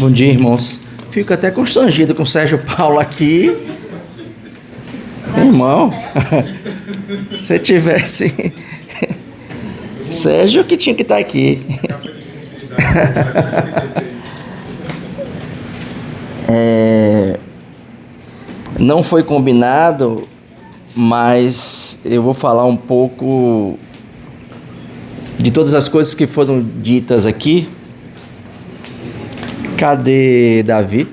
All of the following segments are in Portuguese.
Bom dia, irmãos. Fico até constrangido com o Sérgio Paulo aqui. Irmão, se tivesse... Sérgio que tinha que estar aqui. Não foi combinado, mas eu vou falar um pouco de todas as coisas que foram ditas aqui. Cadê Davi?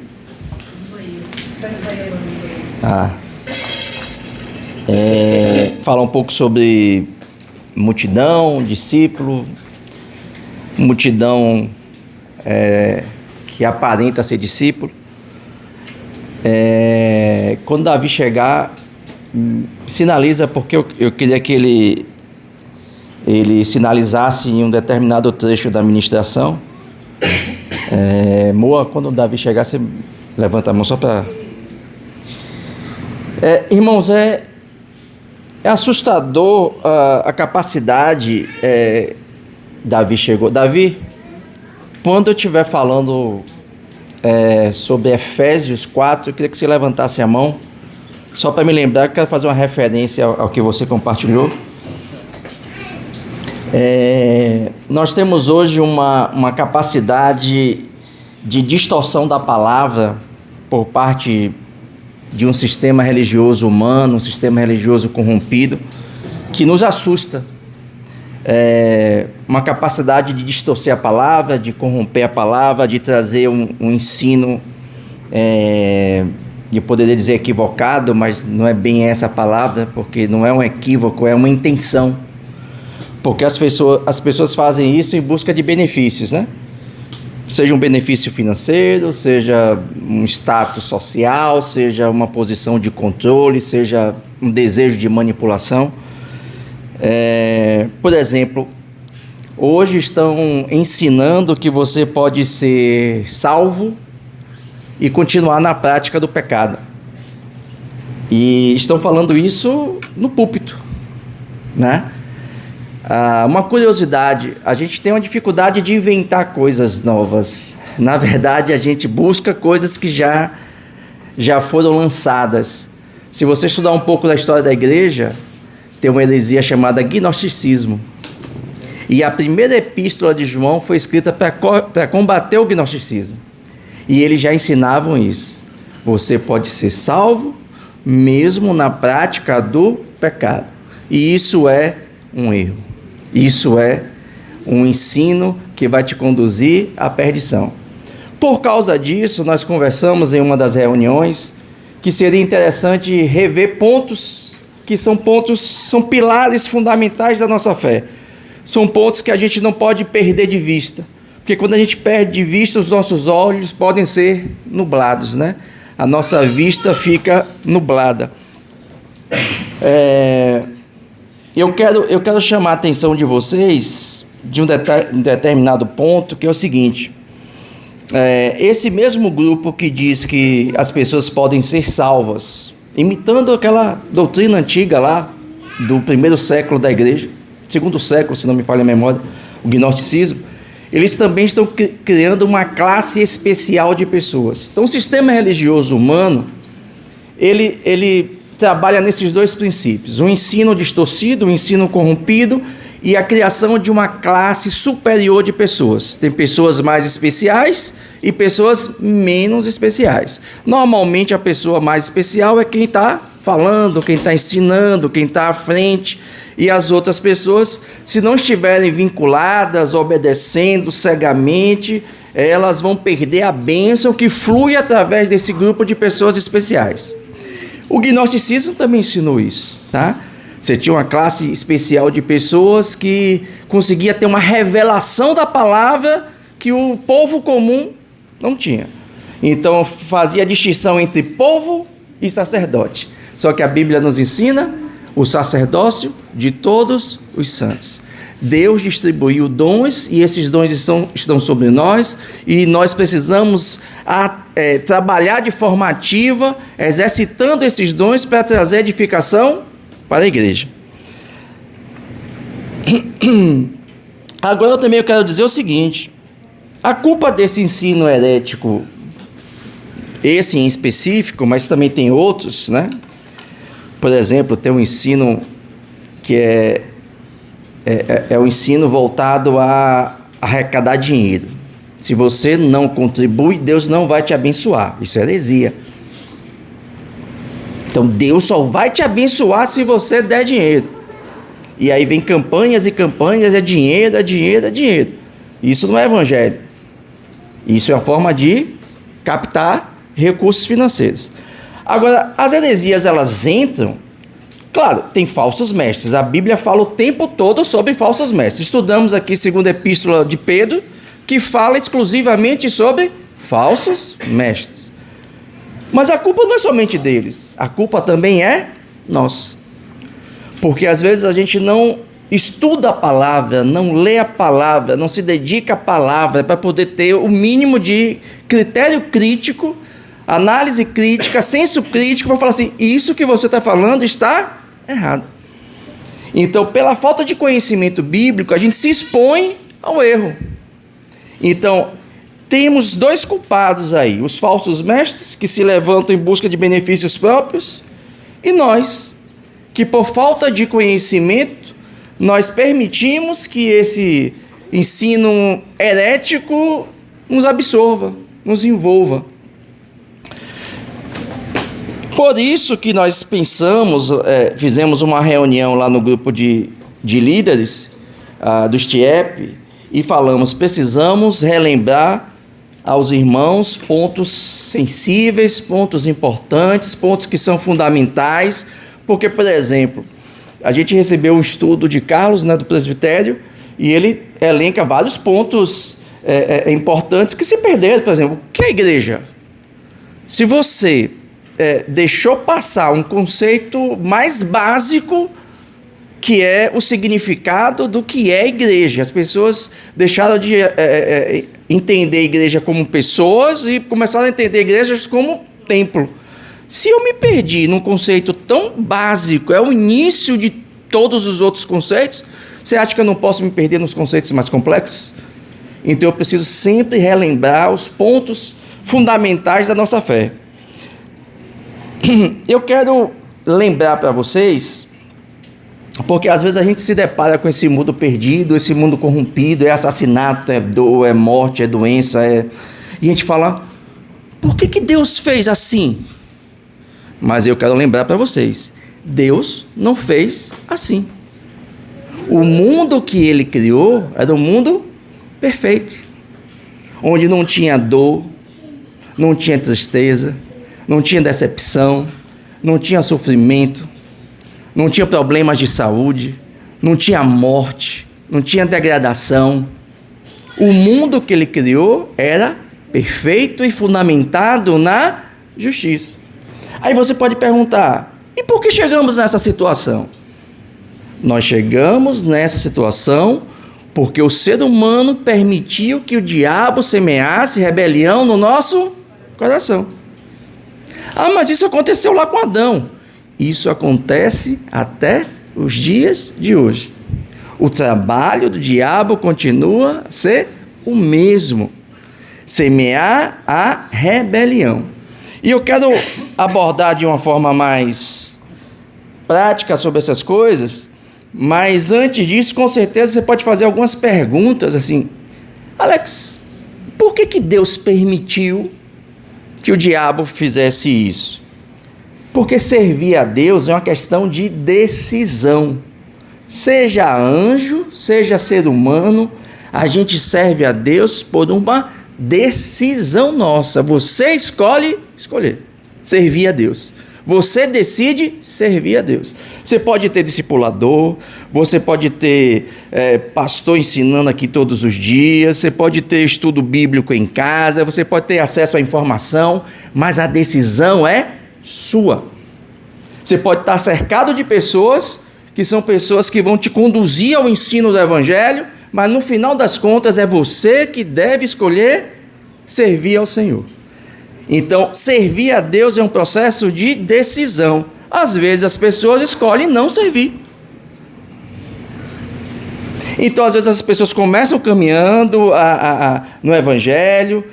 Falar um pouco sobre multidão, discípulo, multidão que aparenta ser discípulo. Quando Davi chegar, sinaliza, porque eu queria que ele sinalizasse em um determinado trecho da ministração. Moa, quando o Davi chegar, você levanta a mão só para... irmãos, é assustador a capacidade. Davi chegou. Davi, quando eu estiver falando sobre Efésios 4, eu queria que você levantasse a mão, só para me lembrar, que eu quero fazer uma referência ao que você compartilhou. Nós temos hoje uma capacidade de distorção da palavra por parte de um sistema religioso humano, um sistema religioso corrompido, que nos assusta. Uma capacidade de distorcer a palavra, de corromper a palavra, de trazer um ensino, eu poderia dizer equivocado, mas não é bem essa a palavra, porque não é um equívoco, é uma intenção. Porque as pessoas fazem isso em busca de benefícios, né? Seja um benefício financeiro, seja um status social, seja uma posição de controle, seja um desejo de manipulação. Por exemplo, hoje estão ensinando que você pode ser salvo e continuar na prática do pecado. E estão falando isso no púlpito, né? Uma curiosidade, a gente tem uma dificuldade de inventar coisas novas. Na verdade, a gente busca coisas que já foram lançadas. Se você estudar um pouco da história da igreja, tem uma heresia chamada gnosticismo. E a primeira epístola de João foi escrita para combater o gnosticismo. E eles já ensinavam isso. Você pode ser salvo mesmo na prática do pecado. E isso é um erro. Isso é um ensino que vai te conduzir à perdição. Por causa disso, nós conversamos em uma das reuniões que seria interessante rever pontos que são pilares fundamentais da nossa fé. São pontos que a gente não pode perder de vista. Porque quando a gente perde de vista, os nossos olhos podem ser nublados, né? A nossa vista fica nublada. Eu quero chamar a atenção de vocês de um determinado ponto, que é o seguinte. Esse mesmo grupo que diz que as pessoas podem ser salvas, imitando aquela doutrina antiga lá, do primeiro século da igreja, segundo século, se não me falha a memória, o gnosticismo, eles também estão criando uma classe especial de pessoas. Então, o sistema religioso humano, ele trabalha nesses dois princípios: o ensino distorcido, o ensino corrompido e a criação de uma classe superior de pessoas. Tem pessoas mais especiais e pessoas menos especiais. Normalmente a pessoa mais especial é quem está falando, quem está ensinando, quem está à frente, e as outras pessoas, se não estiverem vinculadas, obedecendo cegamente, elas vão perder a bênção que flui através desse grupo de pessoas especiais. O gnosticismo também ensinou isso, tá? Você tinha uma classe especial de pessoas que conseguia ter uma revelação da palavra que o povo comum não tinha. Então fazia distinção entre povo e sacerdote. Só que a Bíblia nos ensina o sacerdócio de todos os santos. Deus distribuiu dons e esses dons estão sobre nós, e nós precisamos trabalhar de forma ativa, exercitando esses dons para trazer edificação para a igreja. Agora eu também quero dizer o seguinte: A culpa desse ensino herético, esse em específico, mas também tem outros, né? Por exemplo, tem um ensino que é um ensino voltado a arrecadar dinheiro. Se você não contribui, Deus não vai te abençoar. Isso é heresia. Então, Deus só vai te abençoar se você der dinheiro. E aí vem campanhas e campanhas, é dinheiro, é dinheiro, é dinheiro. Isso não é evangelho. Isso é uma forma de captar recursos financeiros. Agora, as heresias, elas entram... Claro, tem falsos mestres. A Bíblia fala o tempo todo sobre falsos mestres. Estudamos aqui a segunda epístola de Pedro, que fala exclusivamente sobre falsos mestres. Mas a culpa não é somente deles. A culpa também é nossa. Porque às vezes a gente não estuda a palavra, não lê a palavra, não se dedica à palavra para poder ter o mínimo de critério crítico, análise crítica, senso crítico, para falar assim, isso que você está falando está errado. Então, pela falta de conhecimento bíblico, a gente se expõe ao erro. Então, temos dois culpados aí, os falsos mestres, que se levantam em busca de benefícios próprios, e nós, que por falta de conhecimento, nós permitimos que esse ensino herético nos absorva, nos envolva. Por isso que nós pensamos, fizemos uma reunião lá no grupo de líderes dos TIEP e falamos, precisamos relembrar aos irmãos pontos sensíveis, pontos importantes, pontos que são fundamentais, porque, por exemplo, a gente recebeu um estudo de Carlos, né, do presbitério, e ele elenca vários pontos importantes que se perderam. Por exemplo, o que é a igreja? Se você deixou passar um conceito mais básico, que é o significado do que é igreja. As pessoas deixaram de entender a igreja como pessoas e começaram a entender igrejas como templo. Se eu me perdi num conceito tão básico, é o início de todos os outros conceitos, você acha que eu não posso me perder nos conceitos mais complexos? Então eu preciso sempre relembrar os pontos fundamentais da nossa fé. Eu quero lembrar para vocês, porque às vezes a gente se depara com esse mundo perdido, esse mundo corrompido, é assassinato, é dor, é morte, é doença, e a gente fala, por que Deus fez assim? Mas eu quero lembrar para vocês, Deus não fez assim. O mundo que Ele criou era um mundo perfeito, onde não tinha dor, não tinha tristeza, não tinha decepção, não tinha sofrimento, não tinha problemas de saúde, não tinha morte, não tinha degradação. O mundo que Ele criou era perfeito e fundamentado na justiça. Aí você pode perguntar, e por que chegamos nessa situação? Nós chegamos nessa situação porque o ser humano permitiu que o diabo semeasse rebelião no nosso coração. Ah, mas isso aconteceu lá com Adão. Isso acontece até os dias de hoje. O trabalho do diabo continua a ser o mesmo. Semear a rebelião. E eu quero abordar de uma forma mais prática sobre essas coisas, mas antes disso, com certeza, você pode fazer algumas perguntas assim. Alex, por que Deus permitiu que o diabo fizesse isso? Porque servir a Deus é uma questão de decisão. Seja anjo, seja ser humano, a gente serve a Deus por uma decisão nossa. Você escolhe escolher servir a Deus. Você decide servir a Deus. Você pode ter discipulador, você pode ter pastor ensinando aqui todos os dias, você pode ter estudo bíblico em casa, você pode ter acesso à informação, mas a decisão é sua. Você pode estar cercado de pessoas que são pessoas que vão te conduzir ao ensino do Evangelho, mas no final das contas é você que deve escolher servir ao Senhor. Então, servir a Deus é um processo de decisão. Às vezes as pessoas escolhem não servir. Então, às vezes, as pessoas começam caminhando no Evangelho,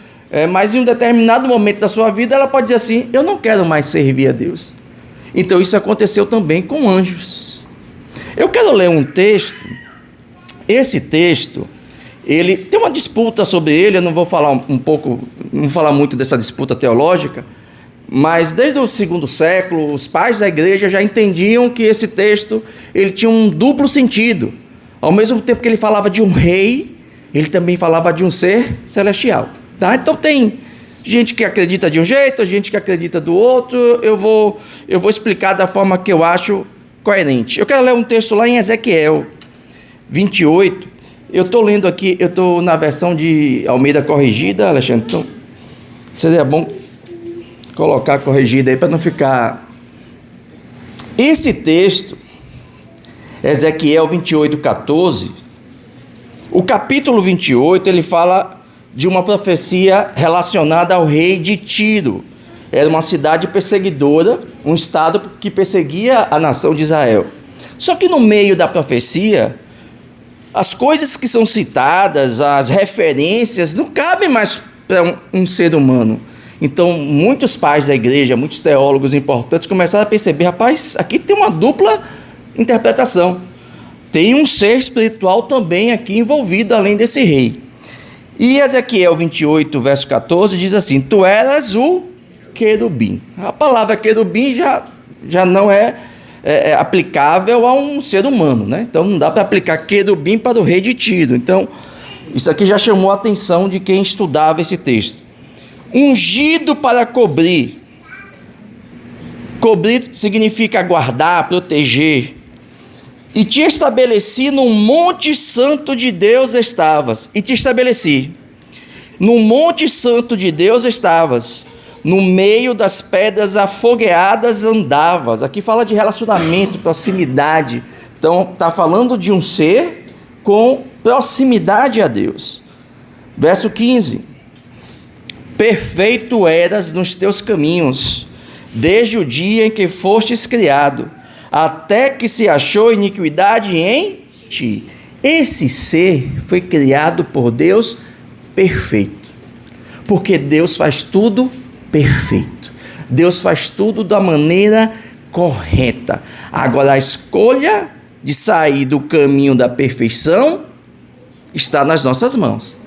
mas em um determinado momento da sua vida, ela pode dizer assim: eu não quero mais servir a Deus. Então, isso aconteceu também com anjos. Eu quero ler um texto. Esse texto, ele tem uma disputa sobre ele. Eu não vou falar não vou falar muito dessa disputa teológica, mas desde o segundo século, os pais da igreja já entendiam que esse texto ele tinha um duplo sentido. Ao mesmo tempo que ele falava de um rei, ele também falava de um ser celestial. Tá? Então tem gente que acredita de um jeito, gente que acredita do outro. Eu vou explicar da forma que eu acho coerente. Eu quero ler um texto lá em Ezequiel 28. Eu estou lendo aqui, eu estou na versão de Almeida corrigida, Alexandre. Então, seria bom colocar corrigida aí para não ficar. Esse texto, Ezequiel 28, 14, o capítulo 28, ele fala de uma profecia relacionada ao rei de Tiro. Era uma cidade perseguidora, um estado que perseguia a nação de Israel. Só que no meio da profecia, as coisas que são citadas, as referências, não cabem mais para um ser humano. Então, muitos pais da igreja, muitos teólogos importantes começaram a perceber: rapaz, aqui tem uma dupla interpretação. Tem um ser espiritual também aqui envolvido, além desse rei. E Ezequiel 28, verso 14, diz assim: tu eras o querubim. A palavra querubim já não é aplicável a um ser humano, né? Então não dá para aplicar querubim para o rei de Tiro. Então, isso aqui já chamou a atenção de quem estudava esse texto. Ungido para cobrir. Cobrir significa guardar, proteger. E te estabeleci no monte santo de Deus estavas. E te estabeleci. No monte santo de Deus estavas. No meio das pedras afogueadas andavas. Aqui fala de relacionamento, proximidade. Então, está falando de um ser com proximidade a Deus. Verso 15. Perfeito eras nos teus caminhos, desde o dia em que fostes criado, até que se achou iniquidade em ti. Esse ser foi criado por Deus perfeito, porque Deus faz tudo perfeito. Deus faz tudo da maneira correta. Agora, a escolha de sair do caminho da perfeição está nas nossas mãos.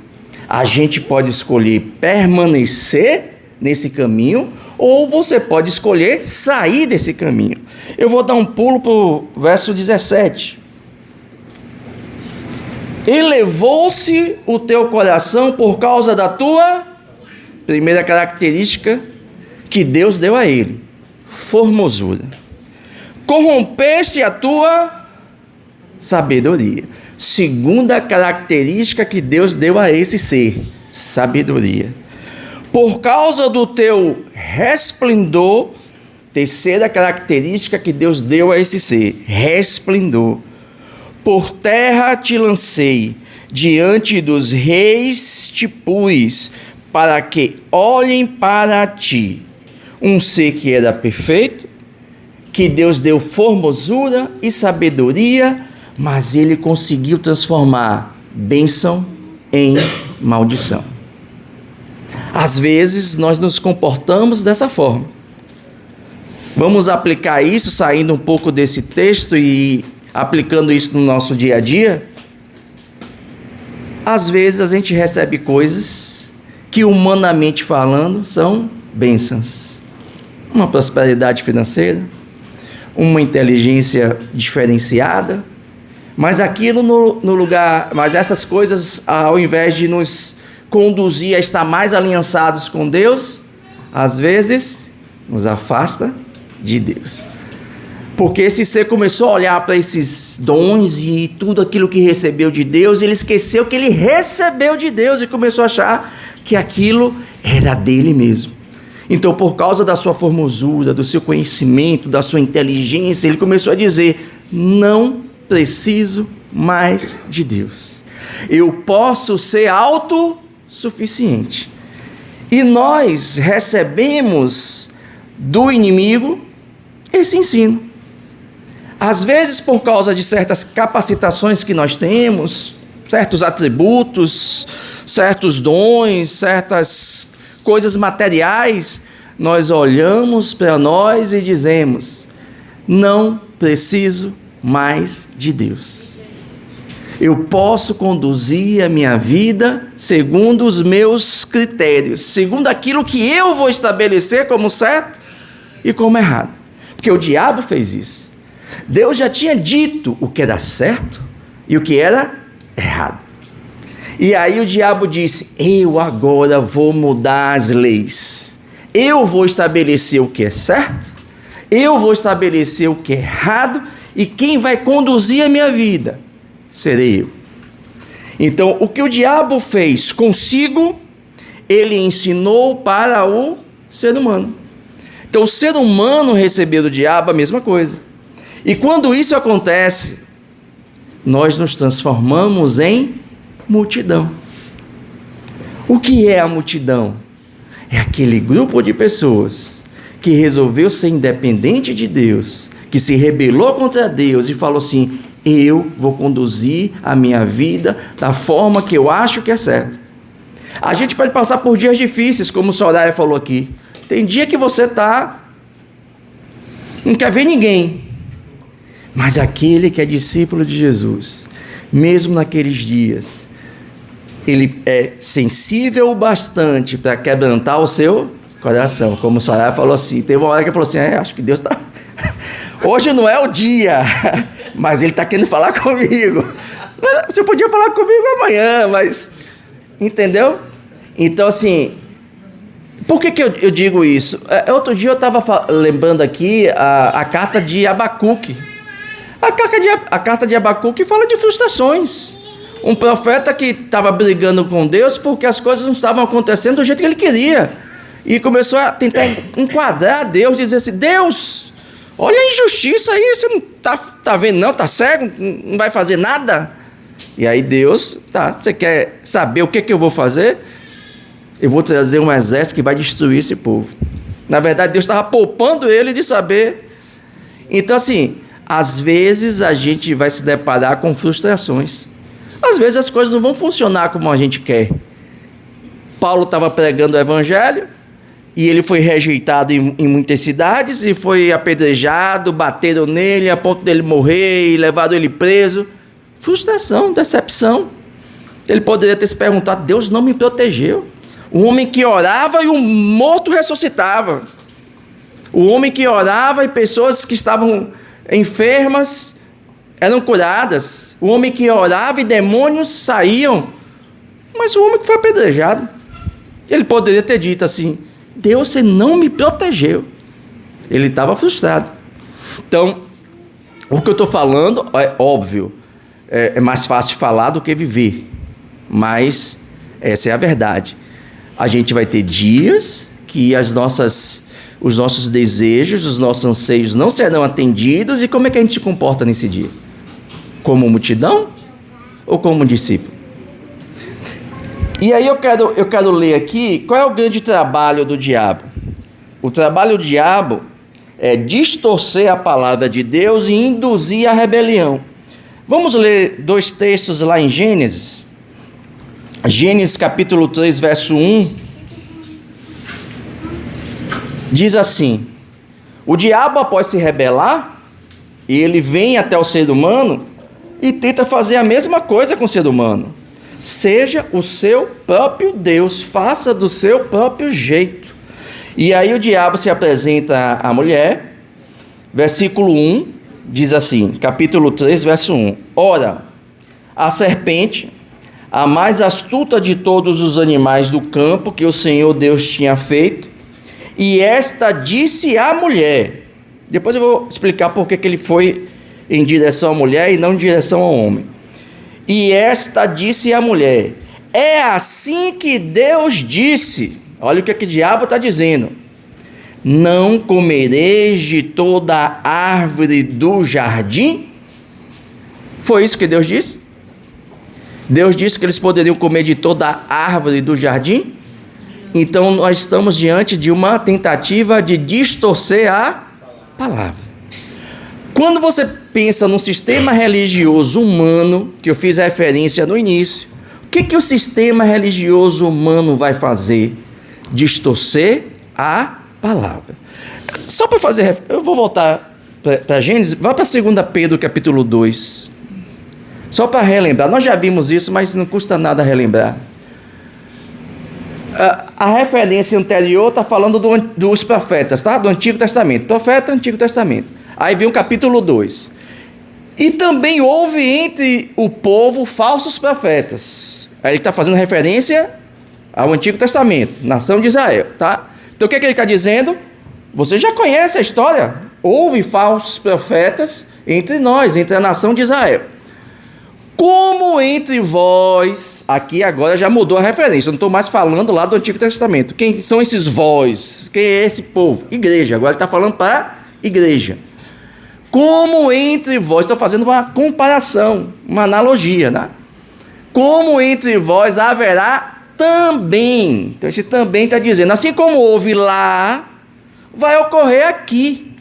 A gente pode escolher permanecer nesse caminho, ou você pode escolher sair desse caminho. Eu vou dar um pulo para o verso 17. Elevou-se o teu coração por causa da tua primeira característica que Deus deu a ele: formosura. Corrompeste a tua sabedoria. Segunda característica que Deus deu a esse ser: sabedoria. Por causa do teu resplendor, terceira característica que Deus deu a esse ser: resplendor. Por terra te lancei, diante dos reis te pus, para que olhem para ti. Um ser que era perfeito, que Deus deu formosura e sabedoria, mas ele conseguiu transformar bênção em maldição. Às vezes nós nos comportamos dessa forma. Vamos aplicar isso, saindo um pouco desse texto e aplicando isso no nosso dia a dia. Às vezes a gente recebe coisas que, humanamente falando, são bênçãos. Uma prosperidade financeira, uma inteligência diferenciada, mas aquilo no lugar, mas essas coisas, ao invés de nos conduzir a estar mais aliançados com Deus, às vezes nos afasta de Deus. Porque esse ser começou a olhar para esses dons e tudo aquilo que recebeu de Deus, e ele esqueceu que ele recebeu de Deus e começou a achar que aquilo era dele mesmo. Então, por causa da sua formosura, do seu conhecimento, da sua inteligência, ele começou a dizer: não preciso mais de Deus. Eu posso ser autossuficiente. E nós recebemos do inimigo esse ensino. Às vezes, por causa de certas capacitações que nós temos, certos atributos, certos dons, certas coisas materiais, nós olhamos para nós e dizemos: não preciso mais de Deus. Eu posso conduzir a minha vida segundo os meus critérios, segundo aquilo que eu vou estabelecer como certo e como errado. Porque o diabo fez isso. Deus já tinha dito o que era certo e o que era errado. E aí o diabo disse: eu agora vou mudar as leis. Eu vou estabelecer o que é certo, eu vou estabelecer o que é errado, e quem vai conduzir a minha vida serei eu. Então, o que o diabo fez consigo, ele ensinou para o ser humano. Então, o ser humano recebeu do diabo a mesma coisa. E quando isso acontece, nós nos transformamos em multidão. O que é a multidão? É aquele grupo de pessoas que resolveu ser independente de Deus, que se rebelou contra Deus e falou assim: eu vou conduzir a minha vida da forma que eu acho que é certa. A gente pode passar por dias difíceis, como o Soraya falou aqui. Tem dia que você não quer ver ninguém. Mas aquele que é discípulo de Jesus, mesmo naqueles dias, ele é sensível o bastante para quebrantar o seu coração. Como o Soraya falou assim, teve uma hora que ele falou assim: acho que Deus está... Hoje não é o dia, mas ele está querendo falar comigo. Você podia falar comigo amanhã, mas... Entendeu? Então, assim, por que eu digo isso? Outro dia eu estava lembrando aqui a carta de Abacuque. A carta de Abacuque fala de frustrações. Um profeta que estava brigando com Deus porque as coisas não estavam acontecendo do jeito que ele queria. E começou a tentar enquadrar Deus, dizer assim: Deus, olha a injustiça aí, você não tá vendo não, tá cego, não vai fazer nada. E aí Deus, você quer saber o que eu vou fazer? Eu vou trazer um exército que vai destruir esse povo. Na verdade, Deus estava poupando ele de saber. Então, assim, às vezes a gente vai se deparar com frustrações. Às vezes as coisas não vão funcionar como a gente quer. Paulo estava pregando o evangelho e ele foi rejeitado em muitas cidades e foi apedrejado, bateram nele a ponto dele morrer e levaram ele preso. Frustração, decepção. Ele poderia ter se perguntado: Deus não me protegeu. O homem que orava e um morto ressuscitava. O homem que orava e pessoas que estavam enfermas eram curadas. O homem que orava e demônios saíam. Mas o homem que foi apedrejado, ele poderia ter dito assim: Deus, você não me protegeu. Ele estava frustrado. Então, o que eu estou falando é óbvio. É mais fácil de falar do que viver. Mas essa é a verdade. A gente vai ter dias que os nossos desejos, os nossos anseios não serão atendidos. E como é que a gente se comporta nesse dia? Como multidão ou como discípulo? E aí eu quero ler aqui qual é o grande trabalho do diabo. O trabalho do diabo é distorcer a palavra de Deus e induzir a rebelião. Vamos ler 2 textos lá em Gênesis. Gênesis capítulo 3, verso 1. Diz assim: o diabo, após se rebelar, ele vem até o ser humano e tenta fazer a mesma coisa com o ser humano. Seja o seu próprio Deus, faça do seu próprio jeito. E aí o diabo se apresenta à mulher. Versículo 1 diz assim, capítulo 3, verso 1. Ora, a serpente, a mais astuta de todos os animais do campo que o Senhor Deus tinha feito, e esta disse à mulher. Depois eu vou explicar por que ele foi em direção à mulher e não em direção ao homem. E esta disse à mulher: é assim que Deus disse. Olha o que o diabo está dizendo: não comereis de toda a árvore do jardim? Foi isso que Deus disse? Deus disse que eles poderiam comer de toda a árvore do jardim? Então nós estamos diante de uma tentativa de distorcer a palavra. Quando você pensa num sistema religioso humano, que eu fiz referência no início, o que o sistema religioso humano vai fazer? Distorcer a palavra. Só para fazer, eu vou voltar para Gênesis, vai para 2 Pedro capítulo 2. Só para relembrar, nós já vimos isso, mas não custa nada relembrar. A referência anterior está falando dos profetas, tá? Do Antigo Testamento. Profeta, Antigo Testamento. Aí vem o capítulo 2. E também houve entre o povo falsos profetas. Aí ele está fazendo referência ao Antigo Testamento, nação de Israel, tá? Então o que ele está dizendo? Você já conhece a história. Houve falsos profetas entre nós, entre a nação de Israel. Como entre vós, aqui agora já mudou a referência, eu não estou mais falando lá do Antigo Testamento. Quem são esses vós? Quem é esse povo? Igreja, agora ele está falando para a igreja. Como entre vós, estou fazendo uma comparação, uma analogia, né? Como entre vós haverá também, então esse também está dizendo, assim como houve lá, vai ocorrer aqui.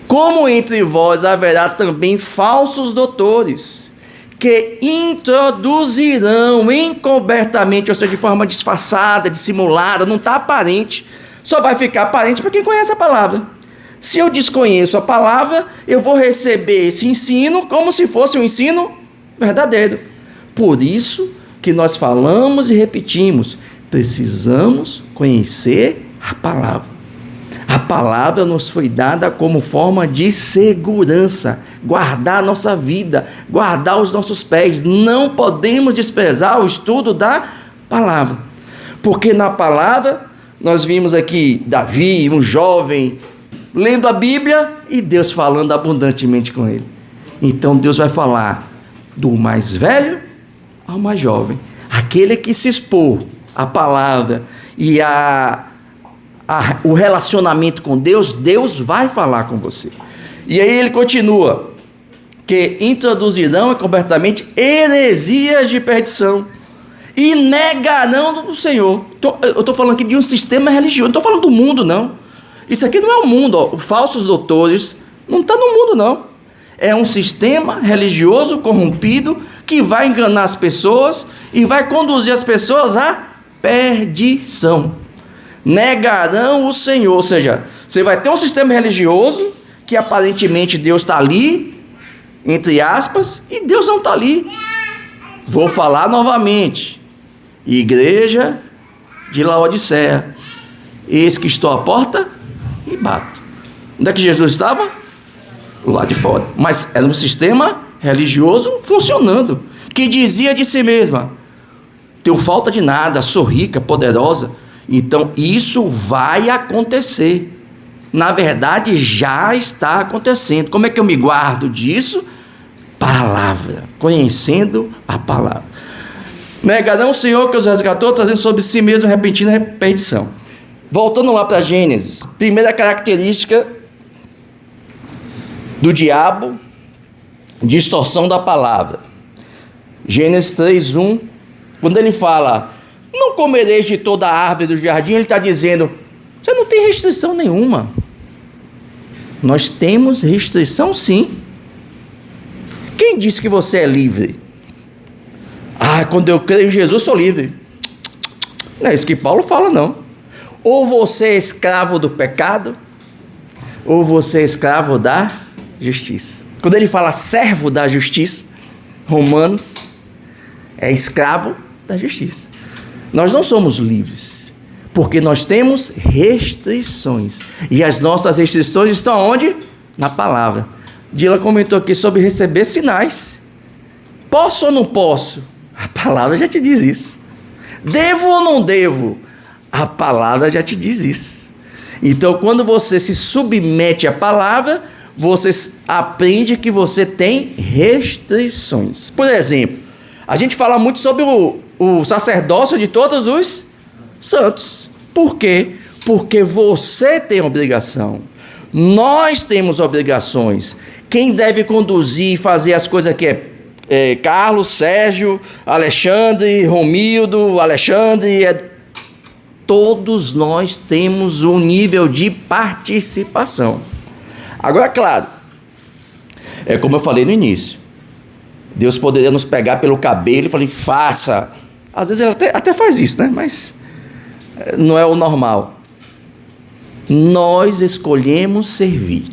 Como entre vós haverá também falsos doutores, que introduzirão encobertamente, ou seja, de forma disfarçada, dissimulada, não está aparente, só vai ficar aparente para quem conhece a palavra. Se eu desconheço a palavra, eu vou receber esse ensino como se fosse um ensino verdadeiro. Por isso que nós falamos e repetimos, precisamos conhecer a palavra. A palavra nos foi dada como forma de segurança, guardar a nossa vida, guardar os nossos pés. Não podemos desprezar o estudo da palavra, porque na palavra nós vimos aqui Davi, um jovem, lendo a Bíblia e Deus falando abundantemente com ele. Então Deus vai falar do mais velho ao mais jovem, aquele que se expor à palavra e o relacionamento com Deus, Deus vai falar com você. E aí ele continua, que introduzirão completamente heresias de perdição e negarão o Senhor. Eu estou falando aqui de um sistema religioso, não estou falando do mundo, não. Isso aqui não é o mundo, ó. Os falsos doutores não está no mundo, não. É um sistema religioso corrompido que vai enganar as pessoas e vai conduzir as pessoas à perdição. Negarão o Senhor, ou seja, você vai ter um sistema religioso que aparentemente Deus está ali, entre aspas, e Deus não está ali. Vou falar novamente, igreja de Laodiceia, eis que estou à porta e bato. Onde é que Jesus estava? Lá de fora, mas era um sistema religioso funcionando, que dizia de si mesma, tenho falta de nada, sou rica, poderosa. Então isso vai acontecer, na verdade já está acontecendo. Como é que eu me guardo disso? Palavra, conhecendo a palavra. Negarão o Senhor que os resgatou, trazendo sobre si mesmo repentina perdição. Voltando lá para Gênesis, primeira característica do diabo, distorção da palavra. Gênesis 3:1, quando ele fala, não comereis de toda a árvore do jardim, ele está dizendo, você não tem restrição nenhuma. Nós temos restrição sim. Quem disse que você é livre? Quando eu creio em Jesus, sou livre. Não é isso que Paulo fala, não. Ou você é escravo do pecado, ou você é escravo da justiça. Quando ele fala servo da justiça, Romanos, é escravo da justiça. Nós não somos livres, porque nós temos restrições. E as nossas restrições estão onde? Na palavra. Dila comentou aqui sobre receber sinais. Posso ou não posso? A palavra já te diz isso. Devo ou não devo? A palavra já te diz isso. Então, quando você se submete à palavra, você aprende que você tem restrições. Por exemplo, a gente fala muito sobre o sacerdócio de todos os santos. Por quê? Porque você tem obrigação. Nós temos obrigações. Quem deve conduzir e fazer as coisas aqui é Carlos, Sérgio, Alexandre, Romildo, Alexandre. Todos nós temos um nível de participação. Agora, claro, É como eu falei no início. Deus poderia nos pegar pelo cabelo e falar, faça. Às vezes ele até faz isso, né? Mas não é o normal. Nós escolhemos servir.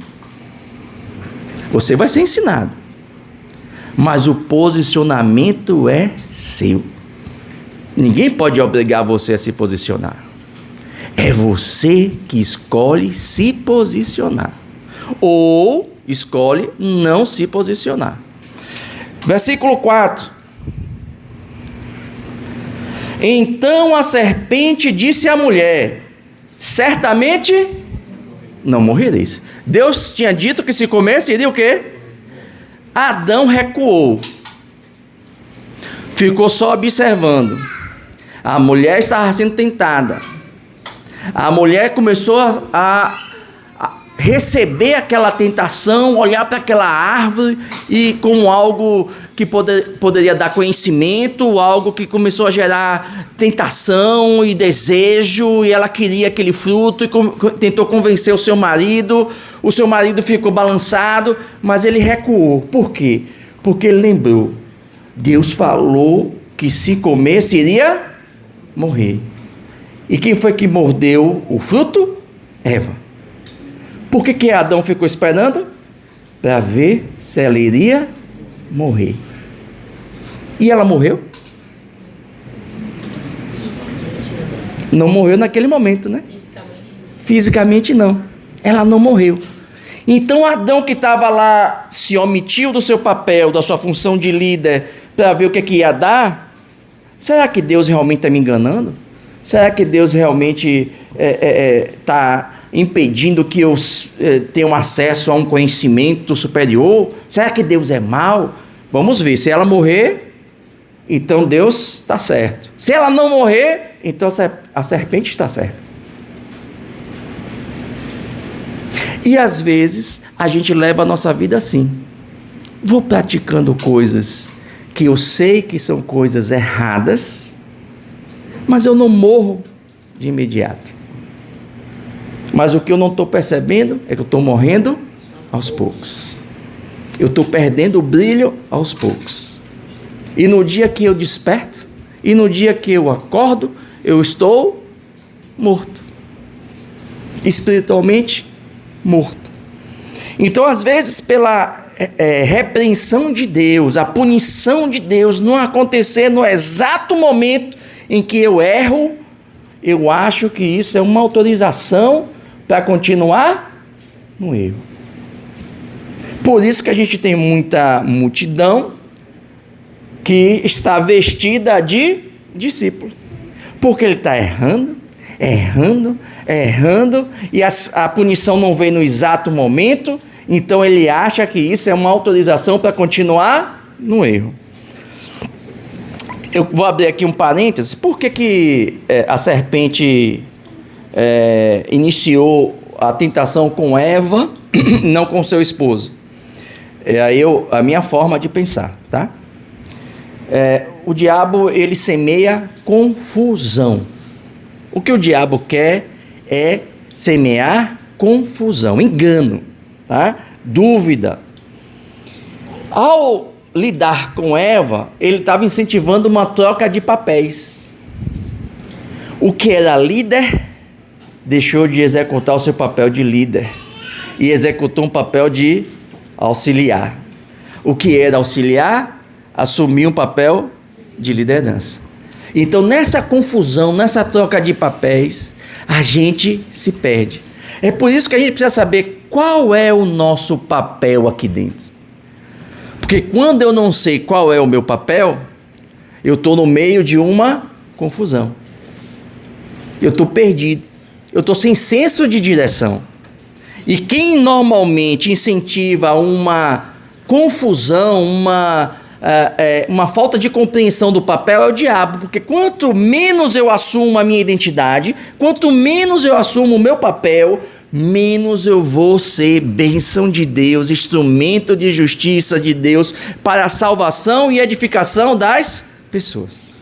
Você vai ser ensinado, mas o posicionamento é seu. Ninguém pode obrigar você a se posicionar. É você que escolhe se posicionar, ou escolhe não se posicionar. Versículo 4. Então a serpente disse à mulher: certamente não morrereis. Deus tinha dito que se comesse, iria o quê? Adão recuou. Ficou só observando. A mulher estava sendo tentada. A mulher começou a receber aquela tentação, olhar para aquela árvore e como algo que poderia dar conhecimento, algo que começou a gerar tentação e desejo, e ela queria aquele fruto e tentou convencer o seu marido ficou balançado, mas ele recuou. Por quê? Porque ele lembrou, Deus falou que se comesse iria morrer. E quem foi que mordeu o fruto? Eva. Por que Adão ficou esperando? Para ver se ela iria morrer. E ela morreu? Não morreu naquele momento, né? Fisicamente não. Ela não morreu. Então Adão, que estava lá, se omitiu do seu papel, da sua função de líder, para ver o que ia dar. Será que Deus realmente está me enganando? Será que Deus realmente está impedindo que eu tenha acesso a um conhecimento superior? Será que Deus é mau? Vamos ver, se ela morrer, então Deus está certo. Se ela não morrer, então a serpente está certa. E às vezes a gente leva a nossa vida assim. Vou praticando coisas que eu sei que são coisas erradas, mas eu não morro de imediato. Mas o que eu não estou percebendo é que eu estou morrendo aos poucos. Eu estou perdendo o brilho aos poucos. E no dia que eu desperto, e no dia que eu acordo, eu estou morto. Espiritualmente morto. Então, às vezes, pela repreensão de Deus, a punição de Deus não acontecer no exato momento em que eu erro, eu acho que isso é uma autorização para continuar no erro. Por isso que a gente tem muita multidão que está vestida de discípulo, porque ele está errando, e a punição não vem no exato momento, então ele acha que isso é uma autorização para continuar no erro. Eu vou abrir aqui um parênteses. Por que a serpente iniciou a tentação com Eva, não com seu esposo? A minha forma de pensar, tá? O diabo, ele semeia confusão. O que o diabo quer é semear confusão, engano, tá? Dúvida. Ao lidar com Eva, ele estava incentivando uma troca de papéis. O que era líder deixou de executar o seu papel de líder e executou um papel de auxiliar. O que era auxiliar assumiu um papel de liderança. Então, nessa confusão, nessa troca de papéis, a gente se perde. É por isso que a gente precisa saber qual é o nosso papel aqui dentro. Porque quando eu não sei qual é o meu papel, eu estou no meio de uma confusão. Eu estou perdido. Eu estou sem senso de direção. E quem normalmente incentiva uma confusão, uma falta de compreensão do papel é o diabo, porque quanto menos eu assumo a minha identidade, quanto menos eu assumo o meu papel, menos eu vou ser bênção de Deus, instrumento de justiça de Deus para a salvação e edificação das pessoas.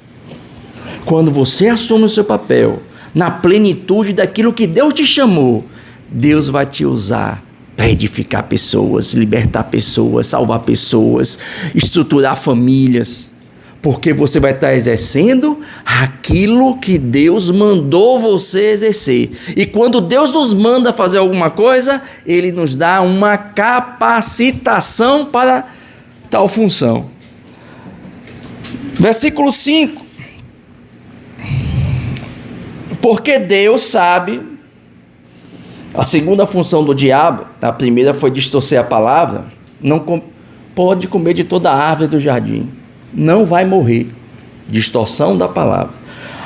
Quando você assume o seu papel na plenitude daquilo que Deus te chamou, Deus vai te usar para edificar pessoas, libertar pessoas, salvar pessoas, estruturar famílias, porque você vai estar exercendo aquilo que Deus mandou você exercer. E quando Deus nos manda fazer alguma coisa, Ele nos dá uma capacitação para tal função. Versículo 5. Porque Deus sabe, a segunda função do diabo, a primeira foi distorcer a palavra, pode comer de toda a árvore do jardim, não vai morrer. Distorção da palavra.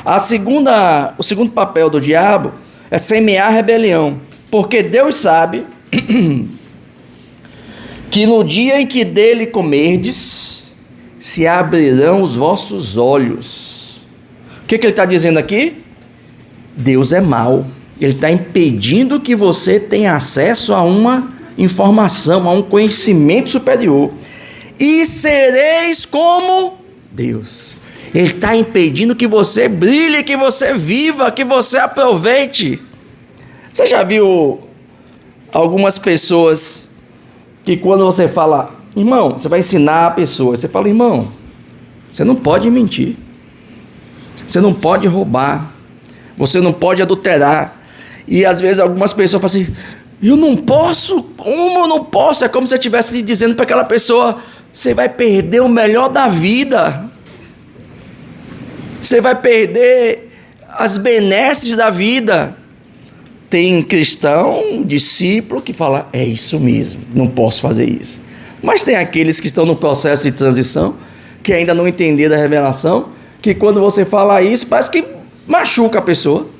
O segundo papel do diabo é semear rebelião, porque Deus sabe que no dia em que dele comerdes, se abrirão os vossos olhos. O que ele está dizendo aqui? Deus é mau. Ele está impedindo que você tenha acesso a uma informação, a um conhecimento superior. E sereis como Deus. Ele está impedindo que você brilhe, que você viva, que você aproveite. Você já viu algumas pessoas que quando você fala, irmão, você vai ensinar a pessoa, você fala, irmão, você não pode mentir, você não pode roubar, você não pode adulterar. E às vezes algumas pessoas falam assim, eu não posso, como eu não posso? É como se eu estivesse dizendo para aquela pessoa, você vai perder o melhor da vida, você vai perder as benesses da vida. Tem cristão, discípulo, que fala, é isso mesmo, não posso fazer isso. Mas tem aqueles que estão no processo de transição, que ainda não entenderam a revelação, que quando você fala isso, parece que machuca a pessoa.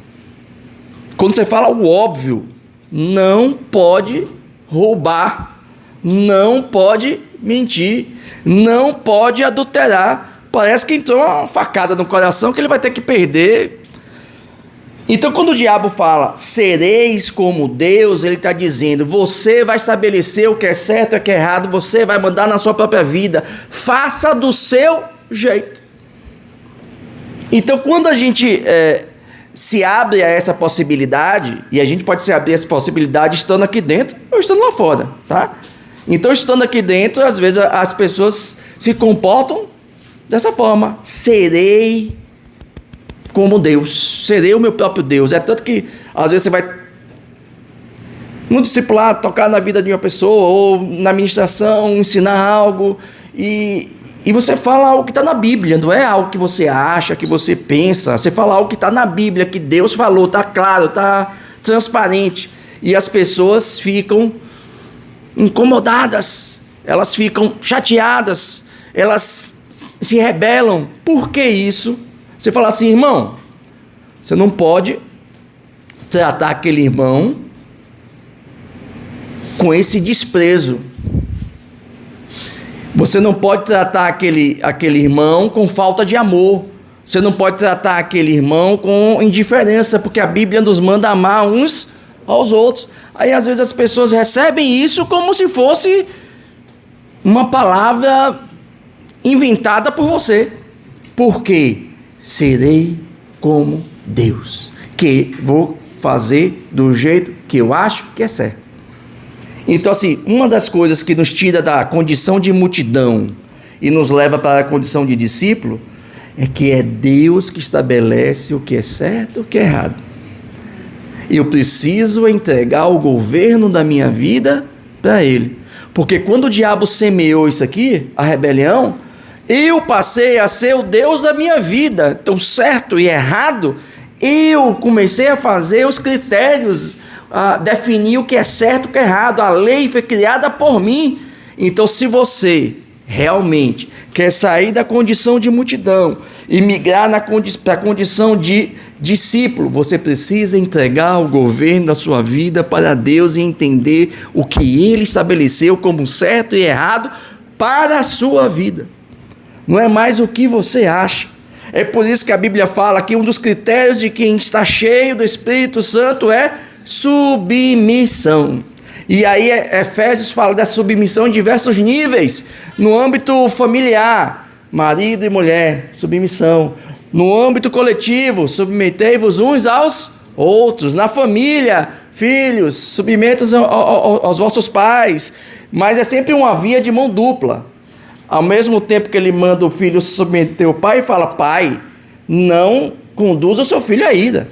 Quando você fala o óbvio, não pode roubar, não pode mentir, não pode adulterar, parece que entrou uma facada no coração que ele vai ter que perder. Então quando o diabo fala, sereis como Deus, ele está dizendo, você vai estabelecer o que é certo e o que é errado, você vai mandar na sua própria vida, faça do seu jeito. Então quando a gente se abre a essa possibilidade, e a gente pode se abrir a essa possibilidade estando aqui dentro ou estando lá fora, tá? Então estando aqui dentro, às vezes as pessoas se comportam dessa forma, serei como Deus, serei o meu próprio Deus. É tanto que às vezes você vai no discipulado, tocar na vida de uma pessoa, ou na ministração, ensinar algo, e você fala algo que está na Bíblia, não é algo que você acha, que você pensa. Você fala algo que está na Bíblia, que Deus falou, está claro, está transparente. E as pessoas ficam incomodadas, elas ficam chateadas, elas se rebelam. Por que isso? Você fala assim, irmão, você não pode tratar aquele irmão com esse desprezo. Você não pode tratar aquele irmão com falta de amor. Você não pode tratar aquele irmão com indiferença, porque a Bíblia nos manda amar uns aos outros. Aí às vezes as pessoas recebem isso como se fosse uma palavra inventada por você. Por quê? Serei como Deus, que vou fazer do jeito que eu acho que é certo. Então assim, uma das coisas que nos tira da condição de multidão e nos leva para a condição de discípulo é que é Deus que estabelece o que é certo e o que é errado. Eu preciso entregar o governo da minha vida para Ele, porque quando o diabo semeou isso aqui, a rebelião, eu passei a ser o Deus da minha vida. Então, certo e errado, eu comecei a fazer os critérios, a definir o que é certo e o que é errado. A lei foi criada por mim. Então, se você realmente quer sair da condição de multidão e migrar para a condição de discípulo, você precisa entregar o governo da sua vida para Deus e entender o que Ele estabeleceu como certo e errado para a sua vida. Não é mais o que você acha. É por isso que a Bíblia fala que um dos critérios de quem está cheio do Espírito Santo é submissão. E aí Efésios fala dessa submissão em diversos níveis. No âmbito familiar, marido e mulher, submissão. No âmbito coletivo, submetei-vos uns aos outros. Na família, filhos, submetam aos vossos pais. Mas é sempre uma via de mão dupla. Ao mesmo tempo que ele manda o filho submeter o pai, fala: pai, não conduza o seu filho à ira.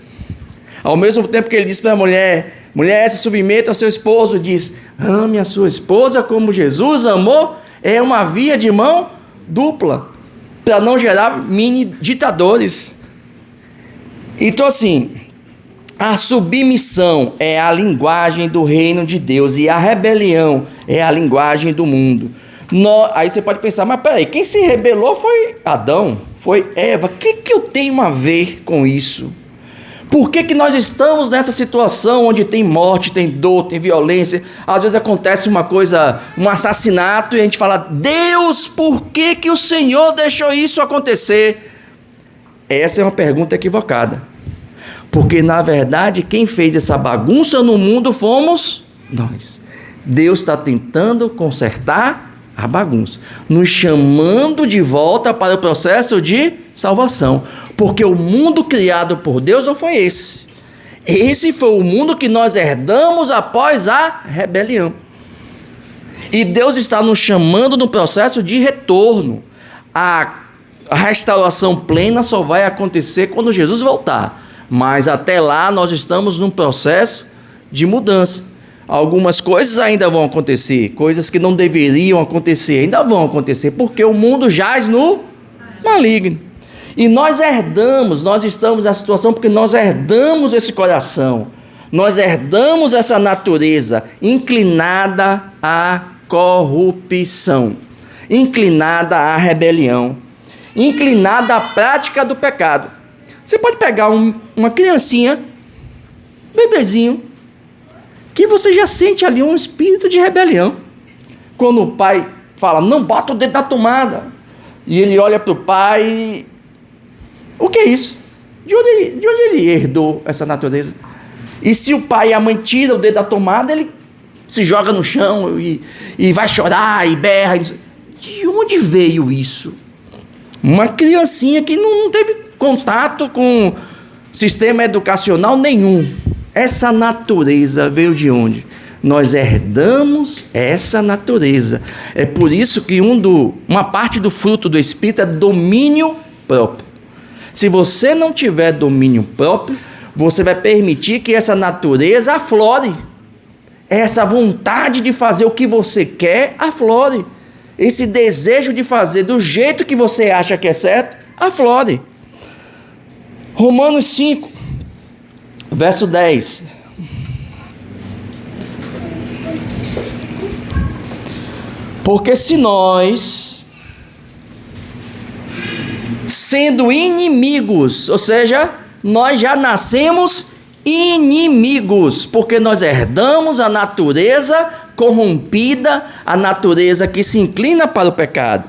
Ao mesmo tempo que ele diz para a mulher: mulher, se submeta ao seu esposo, diz: ame a sua esposa como Jesus amou. É uma via de mão dupla, para não gerar mini ditadores. Então, assim, a submissão é a linguagem do reino de Deus e a rebelião é a linguagem do mundo. Aí você pode pensar: mas peraí, quem se rebelou foi Adão, foi Eva. O que eu tenho a ver com isso? Por que nós estamos nessa situação onde tem morte, tem dor, tem violência? Às vezes acontece uma coisa, um assassinato, e a gente fala: Deus, por que o Senhor deixou isso acontecer? Essa é uma pergunta equivocada. Porque, na verdade, quem fez essa bagunça no mundo fomos nós. Deus está tentando consertar a bagunça, nos chamando de volta para o processo de salvação, porque o mundo criado por Deus não foi esse. Esse foi o mundo que nós herdamos após a rebelião. E Deus está nos chamando no processo de retorno. A restauração plena só vai acontecer quando Jesus voltar, mas até lá nós estamos num processo de mudança. Algumas coisas ainda vão acontecer, coisas que não deveriam acontecer, ainda vão acontecer, porque o mundo jaz no maligno. E nós estamos nessa situação porque nós herdamos esse coração, nós herdamos essa natureza inclinada à corrupção, inclinada à rebelião, inclinada à prática do pecado. Você pode pegar uma criancinha, bebezinho, que você já sente ali um espírito de rebelião. Quando o pai fala: não bota o dedo na tomada, e ele olha para o pai: o que é isso? De onde ele herdou essa natureza? E se o pai e a mãe tiram o dedo da tomada, ele se joga no chão e vai chorar e berra. De onde veio isso? Uma criancinha que não teve contato com sistema educacional nenhum. Essa natureza veio de onde? Nós herdamos essa natureza. É por isso que uma parte do fruto do Espírito é domínio próprio. Se você não tiver domínio próprio, você vai permitir que essa natureza aflore. Essa vontade de fazer o que você quer aflore. Esse desejo de fazer do jeito que você acha que é certo, aflore. Romanos 5, verso 10. Porque se nós, sendo inimigos, ou seja, nós já nascemos inimigos, porque nós herdamos a natureza corrompida, a natureza que se inclina para o pecado.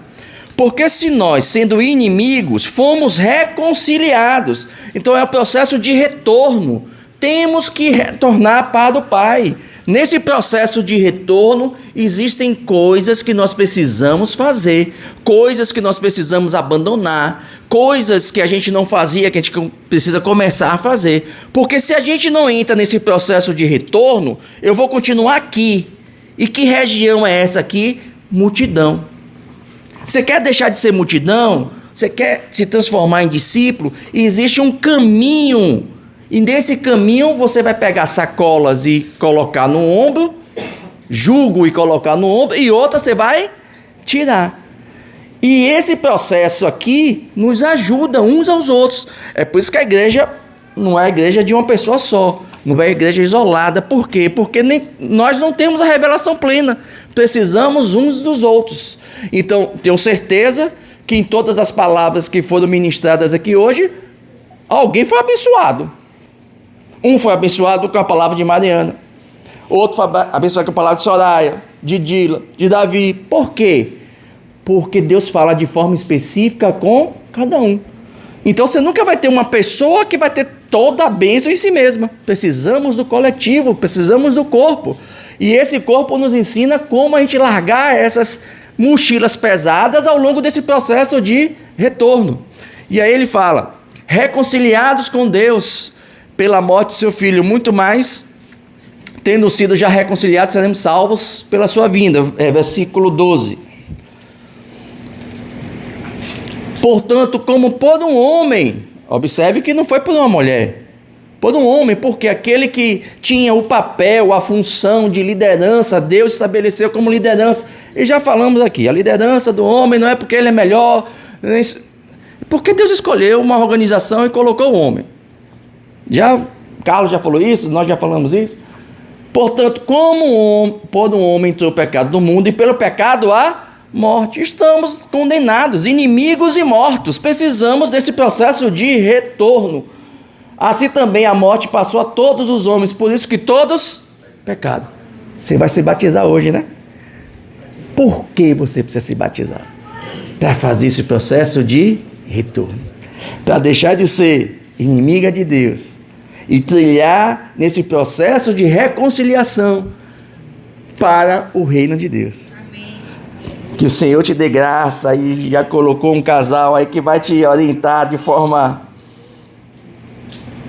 Porque se nós, sendo inimigos, fomos reconciliados, então é o processo de retorno, temos que retornar para o Pai. Nesse processo de retorno, existem coisas que nós precisamos fazer, coisas que nós precisamos abandonar, coisas que a gente não fazia, que a gente precisa começar a fazer. Porque se a gente não entra nesse processo de retorno, eu vou continuar aqui. E que região é essa aqui? Multidão. Você quer deixar de ser multidão? Você quer se transformar em discípulo? E existe um caminho. E nesse caminho você vai pegar sacolas e colocar no ombro, jugo e colocar no ombro, e outra você vai tirar. E esse processo aqui nos ajuda uns aos outros. É por isso que a igreja não é a igreja de uma pessoa só, não é a igreja isolada. Por quê? Porque nós não temos a revelação plena, precisamos uns dos outros. Então, tenho certeza que em todas as palavras que foram ministradas aqui hoje, alguém foi abençoado. Um foi abençoado com a palavra de Mariana, outro foi abençoado com a palavra de Soraya, de Dila, de Davi. Por quê? Porque Deus fala de forma específica com cada um. Então você nunca vai ter uma pessoa que vai ter toda a bênção em si mesma. Precisamos do coletivo, precisamos do corpo. E esse corpo nos ensina como a gente largar essas mochilas pesadas ao longo desse processo de retorno. E aí ele fala: reconciliados com Deus pela morte de seu filho, muito mais, tendo sido já reconciliados, seremos salvos pela sua vinda. Versículo 12. Portanto, como por um homem, observe que não foi por uma mulher, por um homem, porque aquele que tinha o papel, a função de liderança, Deus estabeleceu como liderança. E já falamos aqui, a liderança do homem não é porque ele é melhor, porque Deus escolheu uma organização e colocou o homem. Carlos já falou isso, nós já falamos isso. Portanto, como por um homem entrou o pecado do mundo, e pelo pecado a morte, estamos condenados, inimigos e mortos. Precisamos desse processo de retorno. Assim também a morte passou a todos os homens, por isso que todos pecaram. Você vai se batizar hoje, né? Por que você precisa se batizar? Para fazer esse processo de retorno, para deixar de ser inimiga de Deus e trilhar nesse processo de reconciliação para o reino de Deus. Amém. Que o Senhor te dê graça, e já colocou um casal aí que vai te orientar de forma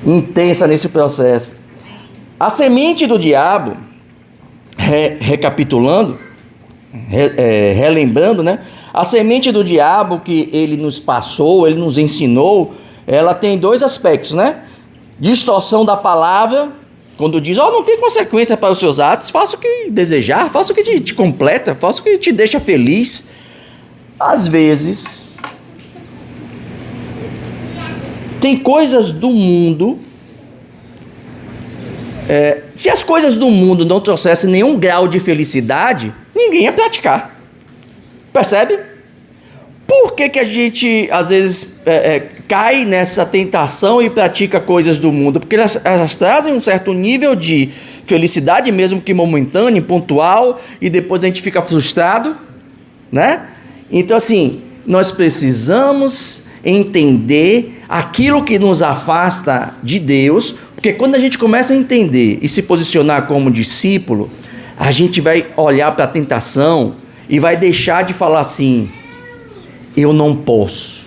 intensa nesse processo. A semente do diabo, recapitulando, relembrando, né? A semente do diabo que ele nos passou, ele nos ensinou, ela tem dois aspectos, né? Distorção da palavra, quando diz, não tem consequência para os seus atos, faça o que desejar, faça o que te completa, faça o que te deixa feliz. Às vezes, tem coisas do mundo, se as coisas do mundo não trouxessem nenhum grau de felicidade, ninguém ia praticar. Percebe? Por que a gente, às vezes, cai nessa tentação e pratica coisas do mundo? Porque elas trazem um certo nível de felicidade, mesmo que momentânea, pontual, e depois a gente fica frustrado, né? Então, assim, nós precisamos entender aquilo que nos afasta de Deus, porque quando a gente começa a entender e se posicionar como discípulo, a gente vai olhar para a tentação e vai deixar de falar assim, eu não posso.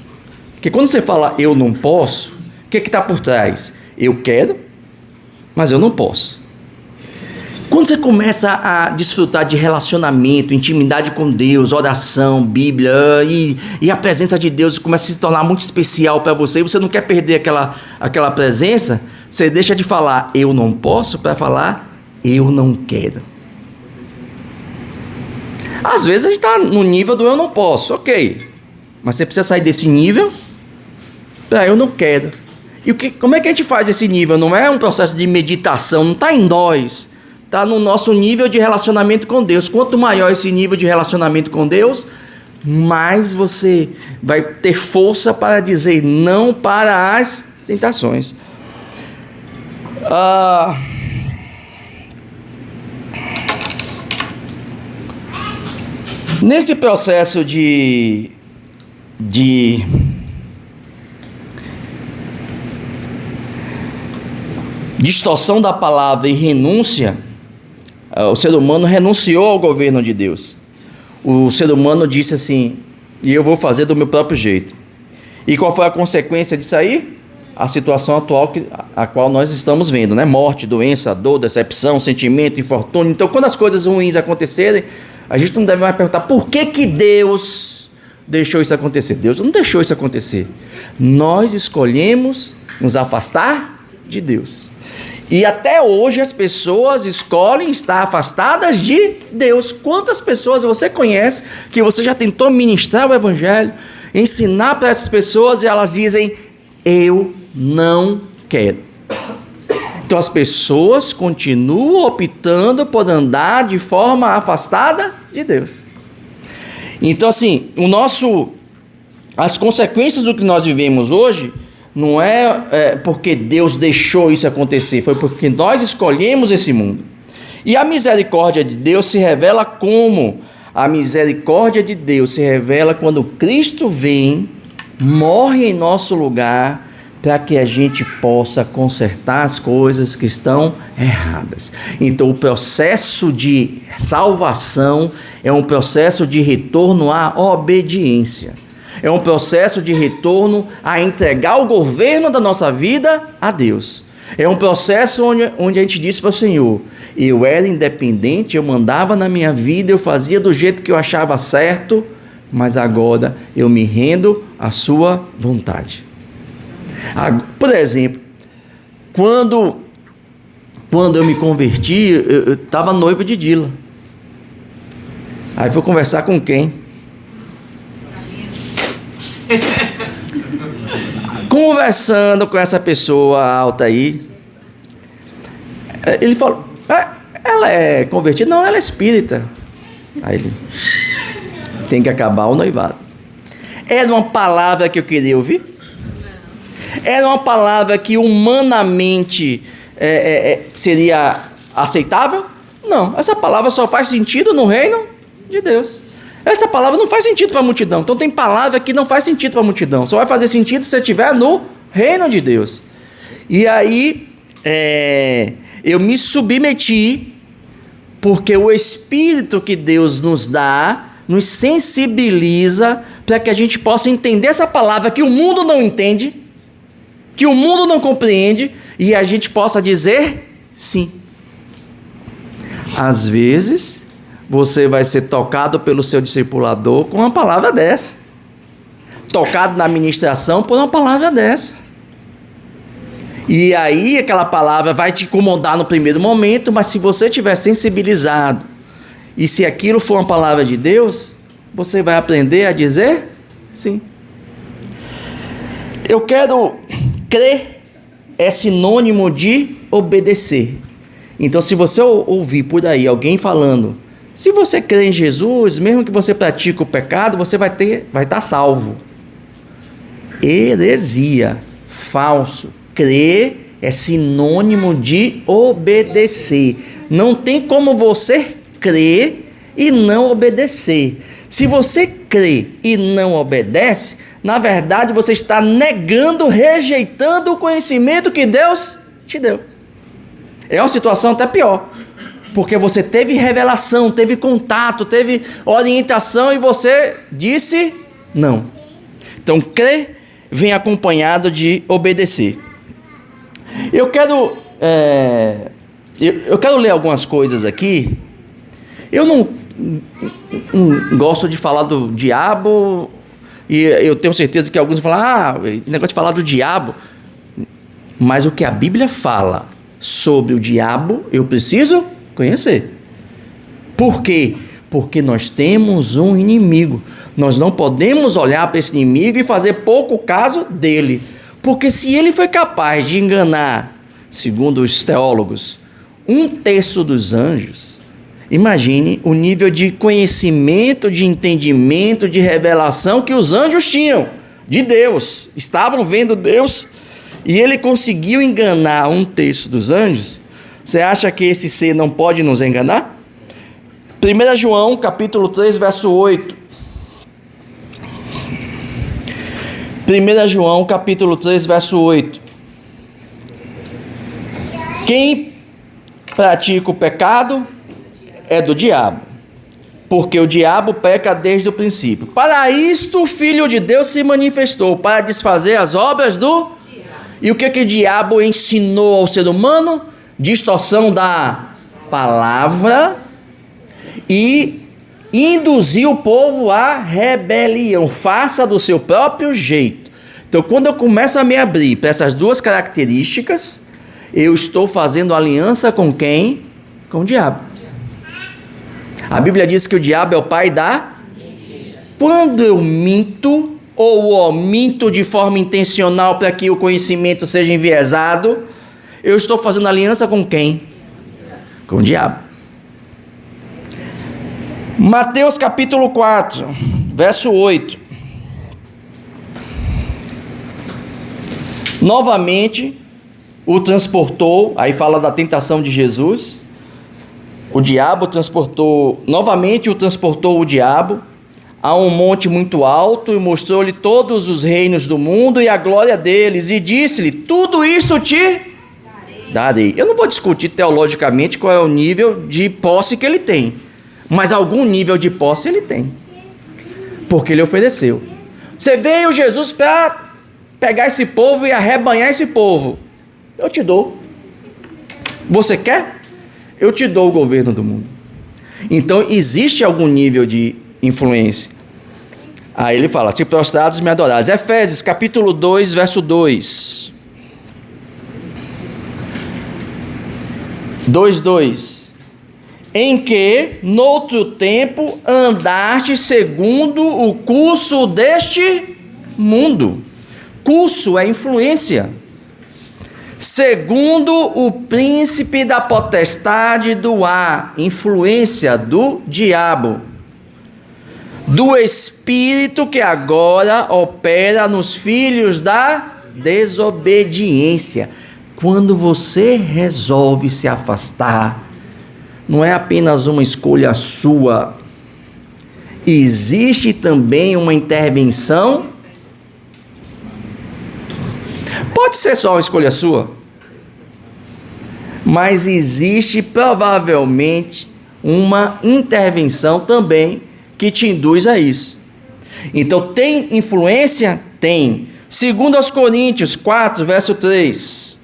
Porque quando você fala eu não posso, o que está por trás? Eu quero, mas eu não posso. Quando você começa a desfrutar de relacionamento, intimidade com Deus, oração, Bíblia, e a presença de Deus começa a se tornar muito especial para você, e você não quer perder aquela presença, você deixa de falar eu não posso para falar eu não quero. Às vezes a gente está no nível do eu não posso, ok, mas você precisa sair desse nível para eu não quero. E como é que a gente faz esse nível? Não é um processo de meditação, não está em nós, está no nosso nível de relacionamento com Deus. Quanto maior esse nível de relacionamento com Deus, mais você vai ter força para dizer não para as tentações. Nesse processo de distorção da palavra e renúncia, o ser humano renunciou ao governo de Deus. O ser humano disse assim, e eu vou fazer do meu próprio jeito. E qual foi a consequência disso aí? A situação atual a qual nós estamos vendo, né? Morte, doença, dor, decepção, sentimento, infortúnio. Então, quando as coisas ruins acontecerem, a gente não deve mais perguntar por que Deus deixou isso acontecer. Deus não deixou isso acontecer. Nós escolhemos nos afastar de Deus. E até hoje as pessoas escolhem estar afastadas de Deus. Quantas pessoas você conhece que você já tentou ministrar o evangelho, ensinar para essas pessoas e elas dizem, eu não quero. Então as pessoas continuam optando por andar de forma afastada de Deus. Então assim, as consequências do que nós vivemos hoje não é porque Deus deixou isso acontecer, foi porque nós escolhemos esse mundo. E a misericórdia de Deus se revela como? A misericórdia de Deus se revela quando Cristo vem, morre em nosso lugar, para que a gente possa consertar as coisas que estão erradas. Então o processo de salvação é um processo de retorno à obediência. É um processo de retorno a entregar o governo da nossa vida a Deus. É um processo onde a gente disse para o Senhor: eu era independente, eu mandava na minha vida, eu fazia do jeito que eu achava certo, mas agora eu me rendo à sua vontade. Por exemplo, quando eu me converti, eu estava noivo de Dila. Aí fui conversar com quem? Conversando com essa pessoa alta aí, ele falou: ela é convertida? Não, ela é espírita. Aí ele: tem que acabar o noivado. Era uma palavra que eu queria ouvir? Era uma palavra que humanamente seria aceitável? Não, essa palavra só faz sentido no reino de Deus. Essa palavra não faz sentido para a multidão. Então tem palavra que não faz sentido para a multidão. Só vai fazer sentido se você estiver no reino de Deus. E aí eu me submeti, porque o Espírito que Deus nos dá nos sensibiliza para que a gente possa entender essa palavra que o mundo não entende, que o mundo não compreende, e a gente possa dizer sim. Às vezes você vai ser tocado pelo seu discipulador com uma palavra dessa, tocado na ministração por uma palavra dessa, e aí aquela palavra vai te incomodar no primeiro momento, mas se você estiver sensibilizado, e se aquilo for uma palavra de Deus, você vai aprender a dizer sim. Eu quero crer, é sinônimo de obedecer. Então, se você ouvir por aí alguém falando: se você crê em Jesus, mesmo que você pratique o pecado, você vai estar salvo. Heresia, falso. Crer é sinônimo de obedecer. Não tem como você crer e não obedecer. Se você crê e não obedece, na verdade você está negando, rejeitando o conhecimento que Deus te deu. É uma situação até pior, porque você teve revelação, teve contato, teve orientação e você disse não. Então, crer vem acompanhado de obedecer. Eu quero ler algumas coisas aqui. Eu não gosto de falar do diabo, e eu tenho certeza que alguns vão falar: esse negócio de falar do diabo. Mas o que a Bíblia fala sobre o diabo, eu preciso conhecer. Por quê? Porque nós temos um inimigo. Nós não podemos olhar para esse inimigo e fazer pouco caso dele. Porque se ele foi capaz de enganar, segundo os teólogos, 1/3 dos anjos, imagine o nível de conhecimento, de entendimento, de revelação que os anjos tinham de Deus. Estavam vendo Deus, e ele conseguiu enganar 1/3 dos anjos. Você acha que esse ser não pode nos enganar? 1 João, capítulo 3, verso 8. 1 João, capítulo 3, verso 8. Quem pratica o pecado é do diabo, porque o diabo peca desde o princípio. Para isto o Filho de Deus se manifestou, para desfazer as obras do diabo. E o que o diabo ensinou ao ser humano? Distorção da palavra e induzir o povo à rebelião. Faça do seu próprio jeito. Então, quando eu começo a me abrir para essas duas características, eu estou fazendo aliança com quem? Com o diabo. A Bíblia diz que o diabo é o pai da... Quando eu minto ou omito de forma intencional para que o conhecimento seja enviesado, eu estou fazendo aliança com quem? Com o diabo. Mateus capítulo 4, verso 8. Novamente o transportou, aí fala da tentação de Jesus. O diabo novamente o transportou o diabo a um monte muito alto e mostrou-lhe todos os reinos do mundo e a glória deles, e disse-lhe: tudo isto te darei. Eu não vou discutir teologicamente qual é o nível de posse que ele tem, mas algum nível de posse ele tem, porque ele ofereceu. Você veio, Jesus, para pegar esse povo e arrebanhar esse povo. Eu te dou. Você quer? Eu te dou o governo do mundo. Então existe algum nível de influência. Aí ele fala: se prostrados me adorares. Efésios capítulo 2, verso 2. 2:2. Em que, noutro tempo, andaste segundo o curso deste mundo. Curso é influência. Segundo o príncipe da potestade do ar, influência do diabo, do espírito que agora opera nos filhos da desobediência. Quando você resolve se afastar, não é apenas uma escolha sua, existe também uma intervenção. Pode ser só uma escolha sua, mas existe provavelmente uma intervenção também que te induz a isso. Então, tem influência? Tem. 2 Coríntios 4, verso 3.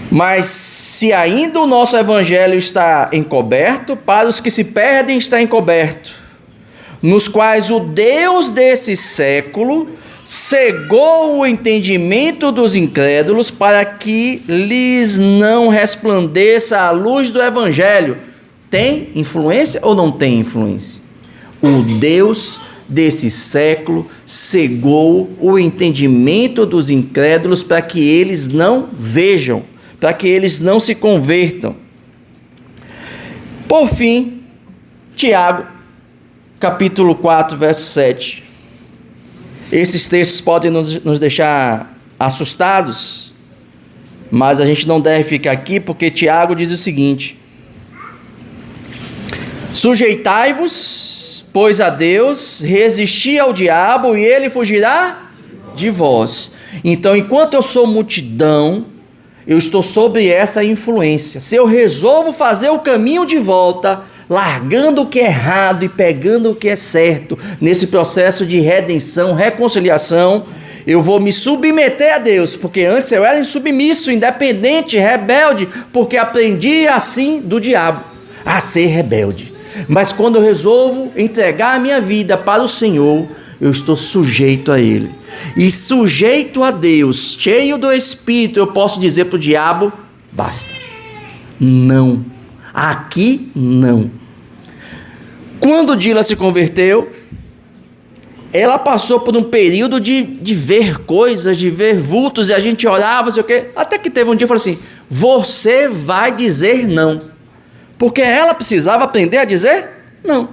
Mas se ainda o nosso evangelho está encoberto, para os que se perdem está encoberto, nos quais o Deus desse século cegou o entendimento dos incrédulos, para que lhes não resplandeça a luz do evangelho. Tem influência ou não tem influência? O Deus desse século cegou o entendimento dos incrédulos para que eles não vejam, para que eles não se convertam. Por fim, Tiago, capítulo 4, verso 7. Esses textos podem nos deixar assustados, mas a gente não deve ficar aqui, porque Tiago diz o seguinte: sujeitai-vos, pois, a Deus, resisti ao diabo e ele fugirá de vós. Então, enquanto eu sou multidão, eu estou sob essa influência. Se eu resolvo fazer o caminho de volta, largando o que é errado e pegando o que é certo, nesse processo de redenção, reconciliação, eu vou me submeter a Deus, porque antes eu era insubmisso, independente, rebelde, porque aprendi assim do diabo, a ser rebelde. Mas quando eu resolvo entregar a minha vida para o Senhor, eu estou sujeito a Ele. E sujeito a Deus, cheio do Espírito, eu posso dizer para o diabo: basta. Não. Aqui não. Quando Dila se converteu, ela passou por um período de ver coisas, de ver vultos, e a gente orava, não sei o quê. Até que teve um dia e falou assim: você vai dizer não. Porque ela precisava aprender a dizer não.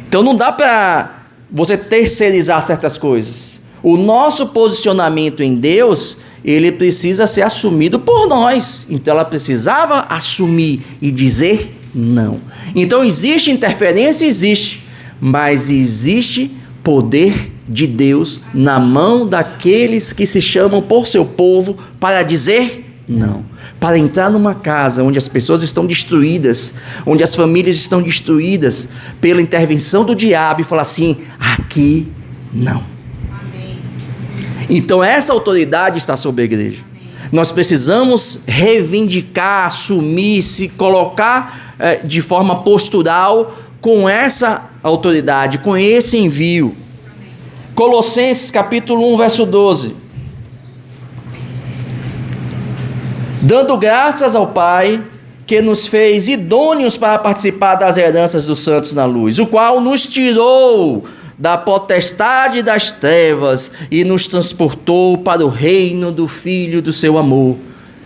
Então não dá para você terceirizar certas coisas. O nosso posicionamento em Deus, ele precisa ser assumido por nós. Então ela precisava assumir e dizer não. Então existe interferência? Existe. Mas existe poder de Deus na mão daqueles que se chamam por seu povo para dizer não. Para entrar numa casa onde as pessoas estão destruídas, onde as famílias estão destruídas pela intervenção do diabo, e falar assim: aqui não. Amém. Então essa autoridade está sobre a igreja. Amém. Nós precisamos reivindicar, assumir, se colocar de forma postural com essa autoridade, com esse envio. Amém. Colossenses capítulo 1, verso 12. Dando graças ao Pai, que nos fez idôneos para participar das heranças dos santos na luz, o qual nos tirou da potestade das trevas e nos transportou para o reino do Filho do seu amor.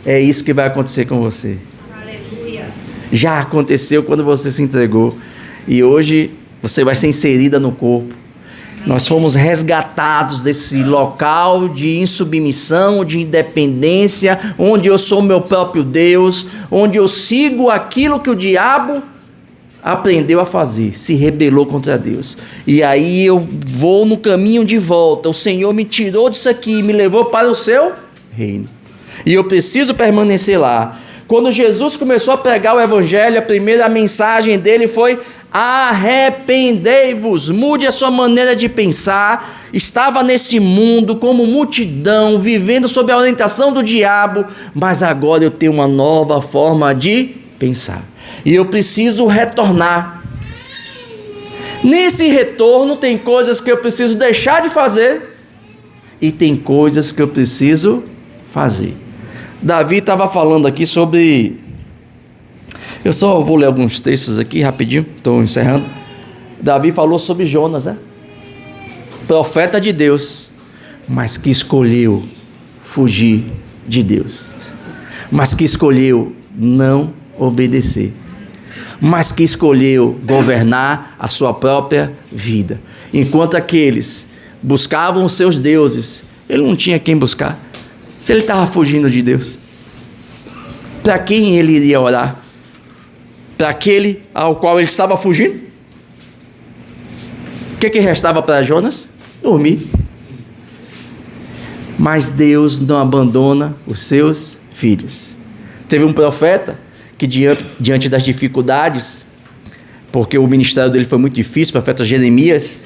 É isso que vai acontecer com você. Aleluia. Já aconteceu quando você se entregou, e hoje você vai ser inserida no corpo. Nós fomos resgatados desse local de insubmissão, de independência, onde eu sou meu próprio Deus, onde eu sigo aquilo que o diabo aprendeu a fazer, se rebelou contra Deus. E aí eu vou no caminho de volta. O Senhor me tirou disso aqui e me levou para o seu reino. E eu preciso permanecer lá. Quando Jesus começou a pregar o evangelho, a primeira mensagem dele foi: Arrependei-vos, mude a sua maneira de pensar. Estava nesse mundo como multidão, vivendo sob a orientação do diabo, mas agora eu tenho uma nova forma de pensar. E eu preciso retornar. Nesse retorno tem coisas que eu preciso deixar de fazer e tem coisas que eu preciso fazer. Davi estava falando aqui sobre... Eu só vou ler alguns textos aqui rapidinho, estou encerrando. Davi falou sobre Jonas, né? Profeta de Deus, mas que escolheu fugir de Deus, mas que escolheu não obedecer, mas que escolheu governar a sua própria vida. Enquanto aqueles buscavam os seus deuses, ele não tinha quem buscar. Se ele estava fugindo de Deus, para quem ele iria orar? Para aquele ao qual ele estava fugindo? O que restava para Jonas? Dormir. Mas Deus não abandona os seus filhos. Teve um profeta que diante das dificuldades, porque o ministério dele foi muito difícil, o profeta Jeremias,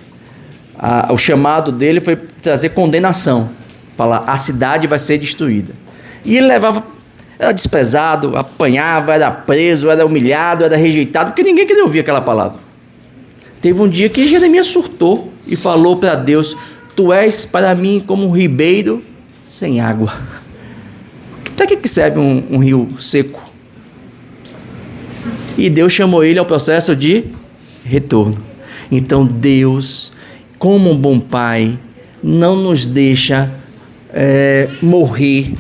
o chamado dele foi trazer condenação, falar, a cidade vai ser destruída. E ele era desprezado, apanhava, era preso, era humilhado, era rejeitado, porque ninguém queria ouvir aquela palavra. Teve um dia que Jeremias surtou e falou para Deus, tu és para mim como um ribeiro sem água. Para que serve um rio seco? E Deus chamou ele ao processo de retorno. Então Deus, como um bom pai, não nos deixa morrer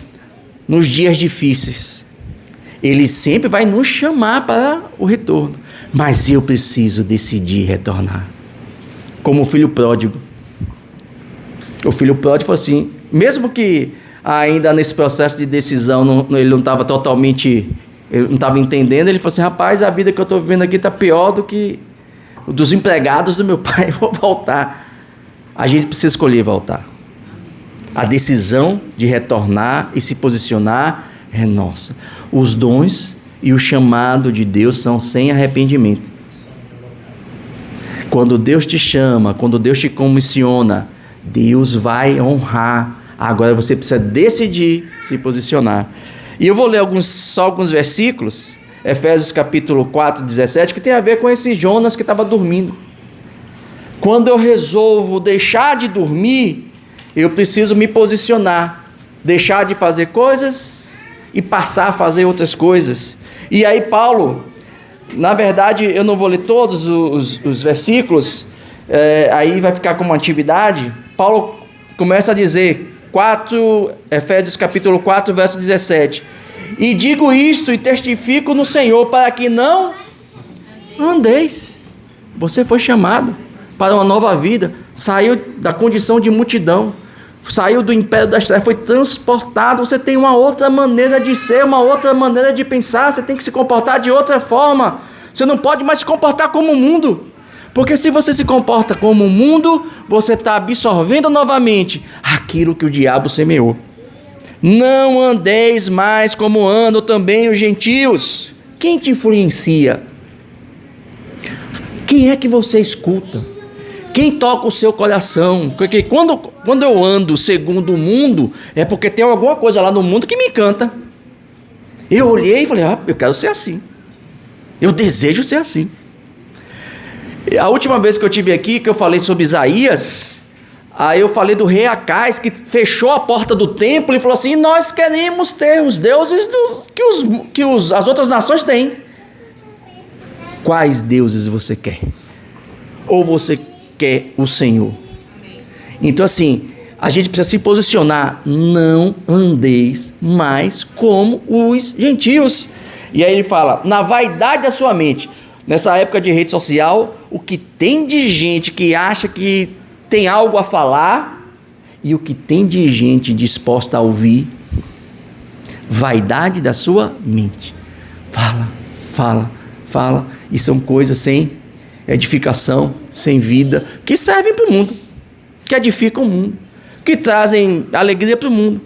nos dias difíceis. Ele sempre vai nos chamar para o retorno. Mas eu preciso decidir retornar. Como o filho pródigo. O filho pródigo falou assim, mesmo que ainda nesse processo de decisão ele não estava totalmente, ele não estava entendendo, ele falou assim, rapaz, a vida que eu estou vivendo aqui está pior do que dos empregados do meu pai, eu vou voltar. A gente precisa escolher voltar. A decisão de retornar e se posicionar é nossa. Os dons e o chamado de Deus são sem arrependimento. Quando Deus te chama, quando Deus te comissiona, Deus vai honrar. Agora você precisa decidir se posicionar. E eu vou ler só alguns versículos, Efésios capítulo 4, 17, que tem a ver com esse Jonas que estava dormindo. Quando eu resolvo deixar de dormir, eu preciso me posicionar, deixar de fazer coisas e passar a fazer outras coisas. E aí Paulo, na verdade eu não vou ler todos os versículos, aí vai ficar como atividade. Paulo começa a dizer, Efésios capítulo 4, verso 17, e digo isto e testifico no Senhor, para que não andeis. Você foi chamado para uma nova vida, saiu da condição de multidão, saiu do império das trevas, foi transportado, você tem uma outra maneira de ser, uma outra maneira de pensar, você tem que se comportar de outra forma, você não pode mais se comportar como o mundo, porque se você se comporta como o mundo, você está absorvendo novamente aquilo que o diabo semeou. Não andeis mais como andam também os gentios. Quem te influencia? Quem é que você escuta? Quem toca o seu coração? Porque quando eu ando segundo o mundo, é porque tem alguma coisa lá no mundo que me encanta. Eu olhei e falei, eu quero ser assim. Eu desejo ser assim. A última vez que eu estive aqui, que eu falei sobre Isaías, aí eu falei do rei Acais, que fechou a porta do templo e falou assim, nós queremos ter os deuses que as outras nações têm. Quais deuses você quer? Ou você quer o Senhor? Então assim, a gente precisa se posicionar, não andeis mais como os gentios. E aí ele fala, na vaidade da sua mente. Nessa época de rede social, o que tem de gente que acha que tem algo a falar e o que tem de gente disposta a ouvir, vaidade da sua mente. Fala, e são coisas sem edificação, sem vida, que servem para o mundo, que edificam o mundo, que trazem alegria para o mundo,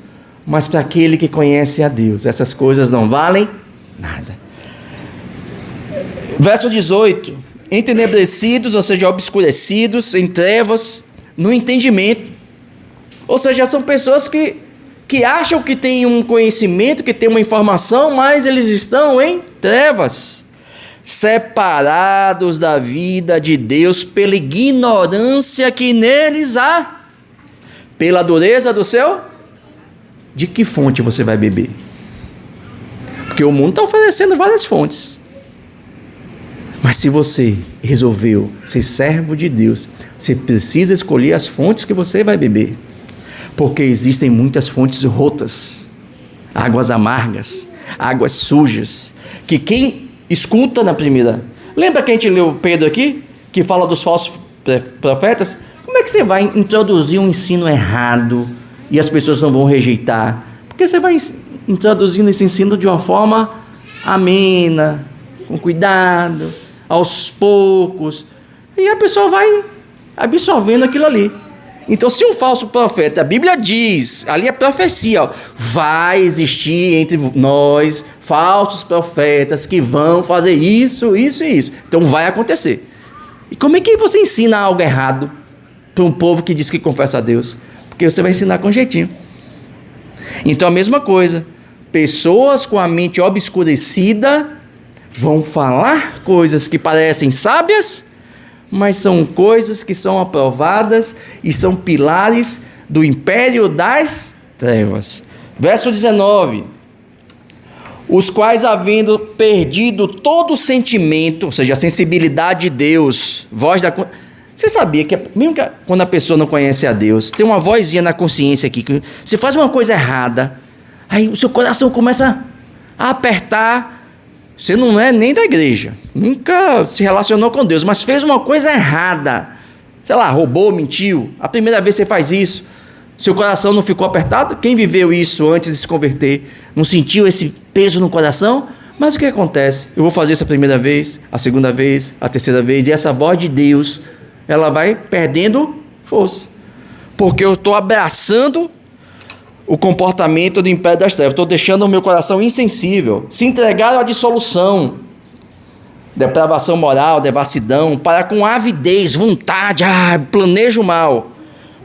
mas para aquele que conhece a Deus, essas coisas não valem nada. Verso 18, entenebrecidos, ou seja, obscurecidos, em trevas, no entendimento. Ou seja, são pessoas que acham que têm um conhecimento, que têm uma informação, mas eles estão em trevas, separados da vida de Deus pela ignorância que neles há, pela dureza do seu. De que fonte você vai beber? Porque o mundo está oferecendo várias fontes. Mas se você resolveu ser servo de Deus, você precisa escolher as fontes que você vai beber. Porque existem muitas fontes rotas, águas amargas, águas sujas, que quem escuta na primeira... Lembra que a gente leu Pedro aqui, que fala dos falsos profetas? Como é que você vai introduzir um ensino errado e as pessoas não vão rejeitar? Porque você vai introduzindo esse ensino de uma forma amena, com cuidado, aos poucos, e a pessoa vai absorvendo aquilo ali. Então, se um falso profeta, a Bíblia diz, ali é profecia, ó, vai existir entre nós falsos profetas que vão fazer isso, isso e isso. Então, vai acontecer. E como é que você ensina algo errado para um povo que diz que confessa a Deus? Porque você vai ensinar com jeitinho. Então, a mesma coisa. Pessoas com a mente obscurecida vão falar coisas que parecem sábias, mas são coisas que são aprovadas e são pilares do império das trevas. Verso 19. Os quais, havendo perdido todo o sentimento, ou seja, a sensibilidade de Deus, voz da... Você sabia que mesmo que quando a pessoa não conhece a Deus, tem uma vozinha na consciência aqui, que você faz uma coisa errada, aí o seu coração começa a apertar. Você não é nem da igreja, nunca se relacionou com Deus, mas fez uma coisa errada, sei lá, roubou, mentiu. A primeira vez que você faz isso, seu coração não ficou apertado? Quem viveu isso antes de se converter, não sentiu esse peso no coração? Mas o que acontece? Eu vou fazer isso a primeira vez, a segunda vez, a terceira vez, e essa voz de Deus, ela vai perdendo força, porque eu estou abraçando o comportamento do império das trevas, estou deixando o meu coração insensível, se entregar à dissolução, depravação moral, devassidão, para com avidez, vontade, planejo mal,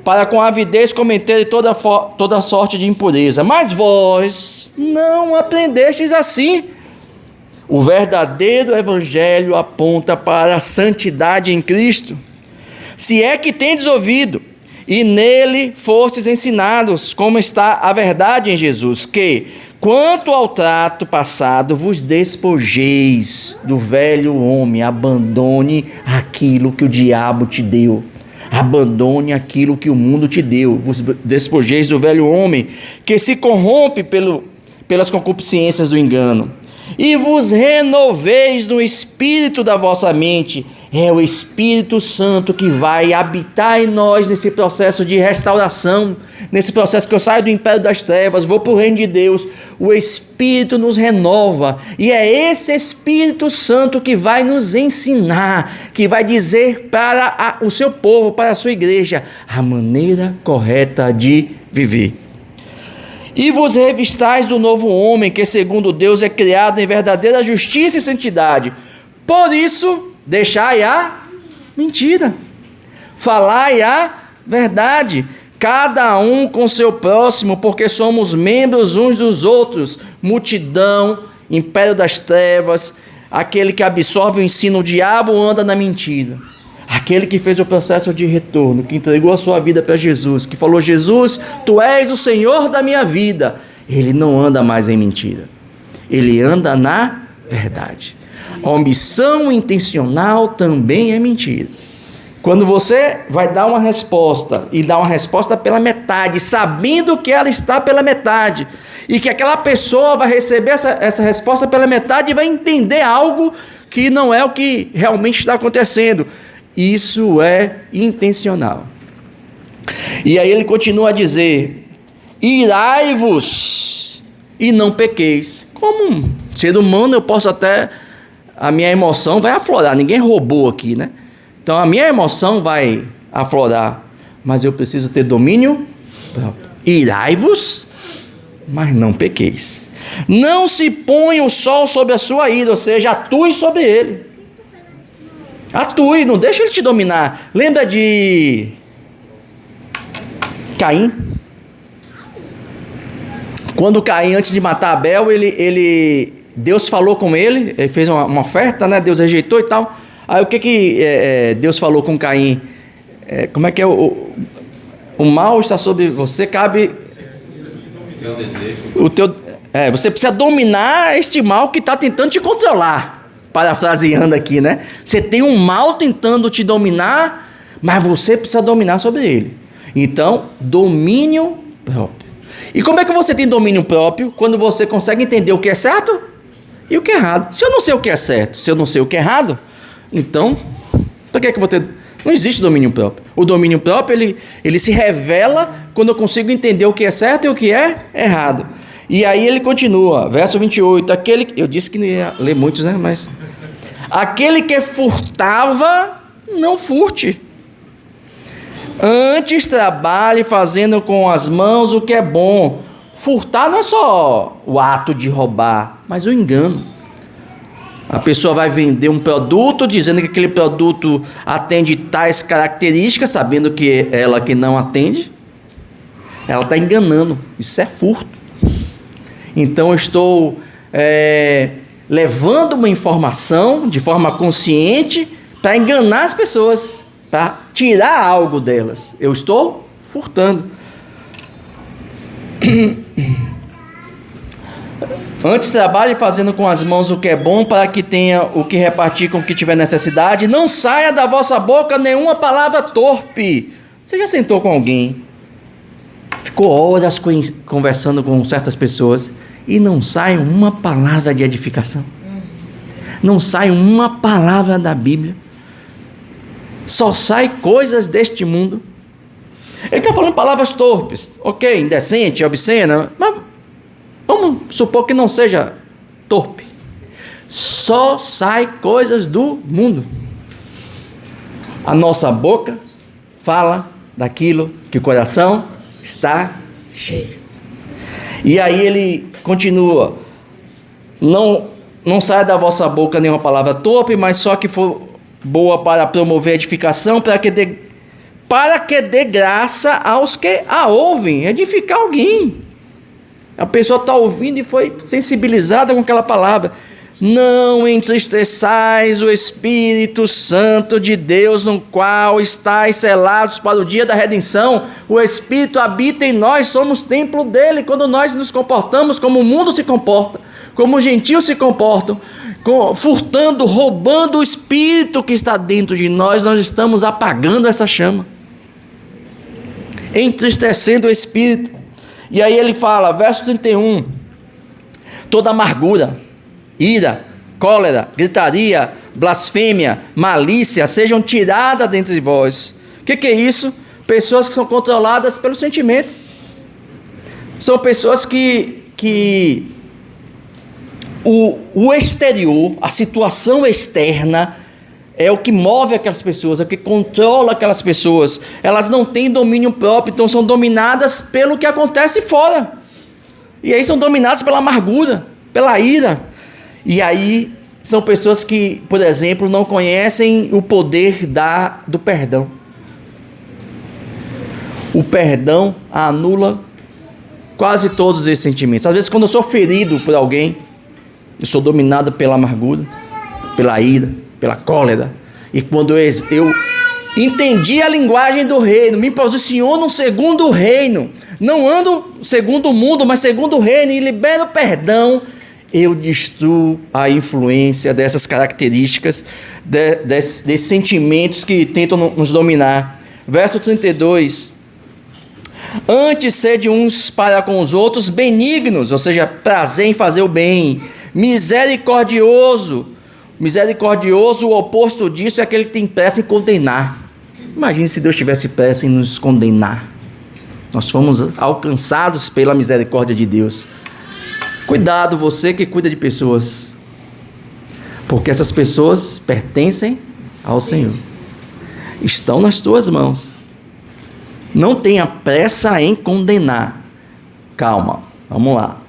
para com avidez cometer toda sorte de impureza. Mas vós não aprendestes assim. O verdadeiro evangelho aponta para a santidade em Cristo. Se é que tendes ouvido, e nele fostes ensinados, como está a verdade em Jesus, que, quanto ao trato passado, vos despojeis do velho homem, abandone aquilo que o diabo te deu, abandone aquilo que o mundo te deu, vos despojeis do velho homem, que se corrompe pelas concupiscências do engano, e vos renoveis no espírito da vossa mente. É o Espírito Santo que vai habitar em nós nesse processo de restauração, nesse processo que eu saio do império das trevas, vou para o reino de Deus. O Espírito nos renova, e é esse Espírito Santo que vai nos ensinar, que vai dizer para o seu povo, para a sua igreja, a maneira correta de viver. E vos revistais do novo homem, que segundo Deus é criado em verdadeira justiça e santidade. Por isso, deixai a mentira, falai a verdade, cada um com seu próximo, porque somos membros uns dos outros. Multidão, império das trevas, aquele que absorve o ensino, o diabo anda na mentira. Aquele que fez o processo de retorno, que entregou a sua vida para Jesus, que falou: Jesus, tu és o Senhor da minha vida. Ele não anda mais em mentira, ele anda na verdade. A omissão intencional também é mentira. Quando você vai dar uma resposta e dá uma resposta pela metade, sabendo que ela está pela metade, e que aquela pessoa vai receber essa resposta pela metade e vai entender algo que não é o que realmente está acontecendo, isso é intencional. E aí ele continua a dizer: irai-vos e não pequeis. Como ser humano eu posso até... A minha emoção vai aflorar, ninguém roubou aqui, né? Então a minha emoção vai aflorar, mas eu preciso ter domínio próprio. Irai-vos, mas não pequeis. Não se põe o sol sobre a sua ira, ou seja, atue sobre ele. Atue, não deixa ele te dominar. Lembra de Caim? Quando Caim, antes de matar Abel, Deus falou com ele fez uma oferta, né? Deus rejeitou e tal. Aí o que Deus falou com Caim? Como é que é? O mal está sobre você, cabe o teu... você precisa dominar este mal que está tentando te controlar. Parafraseando aqui, né? Você tem um mal tentando te dominar, mas você precisa dominar sobre ele. Então, domínio próprio. E como é que você tem domínio próprio? Quando você consegue entender o que é certo e o que é errado. Se eu não sei o que é certo, se eu não sei o que é errado, então, para que eu vou ter... Não existe domínio próprio. O domínio próprio, ele se revela quando eu consigo entender o que é certo e o que é errado. E aí ele continua, verso 28, eu disse que não ia ler muitos, né? Mas aquele que furtava, não furte. Antes trabalhe fazendo com as mãos o que é bom. Furtar não é só o ato de roubar, mas o engano. A pessoa vai vender um produto dizendo que aquele produto atende tais características, sabendo que ela que não atende. Ela está enganando. Isso é furto. Então eu estou levando uma informação de forma consciente para enganar as pessoas, para tirar algo delas. Eu estou furtando. Antes trabalhe fazendo com as mãos o que é bom, para que tenha o que repartir com o que tiver necessidade. Não saia da vossa boca nenhuma palavra torpe. Você já sentou com alguém, ficou horas conversando com certas pessoas e não sai uma palavra de edificação? Não sai uma palavra da Bíblia. Só sai coisas deste mundo. Ele está falando palavras torpes, ok, indecente, obscena, mas vamos supor que não seja torpe. Só sai coisas do mundo. A nossa boca fala daquilo que o coração está cheio. E aí ele continua: não saia da vossa boca nenhuma palavra torpe, mas só que for boa para promover a edificação, para que dê graça aos que a ouvem. Edificar alguém. A pessoa está ouvindo e foi sensibilizada com aquela palavra. Não entristeçais o Espírito Santo de Deus, no qual estáis selados para o dia da redenção. O Espírito habita em nós, somos templo dele. Quando nós nos comportamos como o mundo se comporta, como os gentios se comportam, furtando, roubando o Espírito que está dentro de nós, nós estamos apagando essa chama, entristecendo o Espírito. E aí ele fala, verso 31, toda amargura, ira, cólera, gritaria, blasfêmia, malícia sejam tiradas dentre de vós. O que é isso? Pessoas que são controladas pelo sentimento. São pessoas que o exterior, a situação externa é o que move aquelas pessoas, é o que controla aquelas pessoas. Elas não têm domínio próprio, então são dominadas pelo que acontece fora. E aí são dominadas pela amargura, pela ira. E aí são pessoas que, por exemplo, não conhecem o poder do perdão. O perdão anula quase todos esses sentimentos. Às vezes, quando eu sou ferido por alguém, eu sou dominado pela amargura, pela ira, pela cólera. E quando eu entendi a linguagem do reino, me posiciono segundo o reino, não ando segundo o mundo, mas segundo o reino, e libero perdão, eu destruo a influência dessas características, desses sentimentos que tentam nos dominar. Verso 32. Antes sede uns para com os outros benignos, ou seja, prazer em fazer o bem, misericordioso. Misericordioso, o oposto disso é aquele que tem pressa em condenar. Imagine se Deus tivesse pressa em nos condenar. Nós fomos alcançados pela misericórdia de Deus. Cuidado, você que cuida de pessoas, porque essas pessoas pertencem ao Senhor, estão nas tuas mãos. Não tenha pressa em condenar. Calma, vamos lá.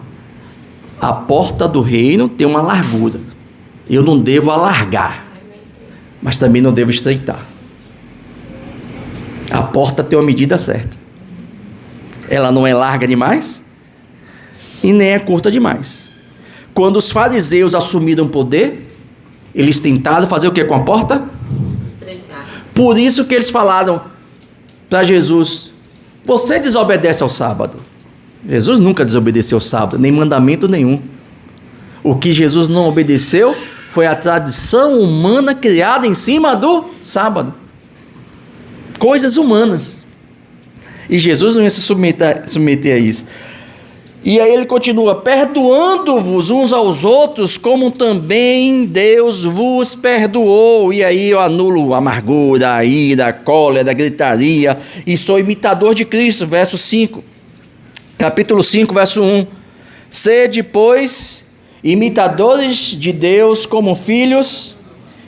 A porta do reino tem uma largura. Eu não devo alargar. mas também não devo estreitar. A porta tem uma medida certa. Ela não é larga demais e nem é curta demais. Quando os fariseus assumiram o poder, eles tentaram fazer o que com a porta? Estreitar. Por isso que eles falaram para Jesus: você desobedece ao sábado. Jesus nunca desobedeceu ao sábado, nem mandamento nenhum. O que Jesus não obedeceu foi a tradição humana criada em cima do sábado. Coisas humanas. E Jesus não ia se submeter a isso. E aí ele continua: perdoando-vos uns aos outros, como também Deus vos perdoou. E aí eu anulo a amargura, a ira, a cólera, a gritaria, e sou imitador de Cristo. Verso 5, capítulo 5, verso 1. Sede, pois, imitadores de Deus como filhos.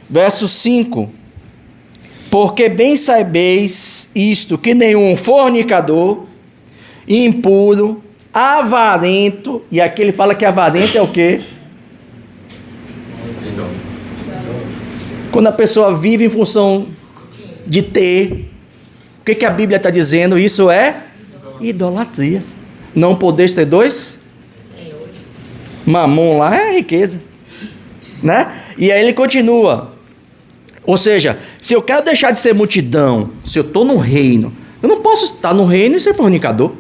Verso 5. Porque bem sabeis isto, que nenhum fornicador, impuro, avarento, e aqui ele fala que avarento é o quê? Quando a pessoa vive em função de ter, o que a Bíblia está dizendo? Isso é idolatria. Não podeis ter dois senhores. Mamon lá é riqueza, né? E aí ele continua. Ou seja, se eu quero deixar de ser multidão, se eu estou no reino, eu não posso estar no reino e ser fornicador.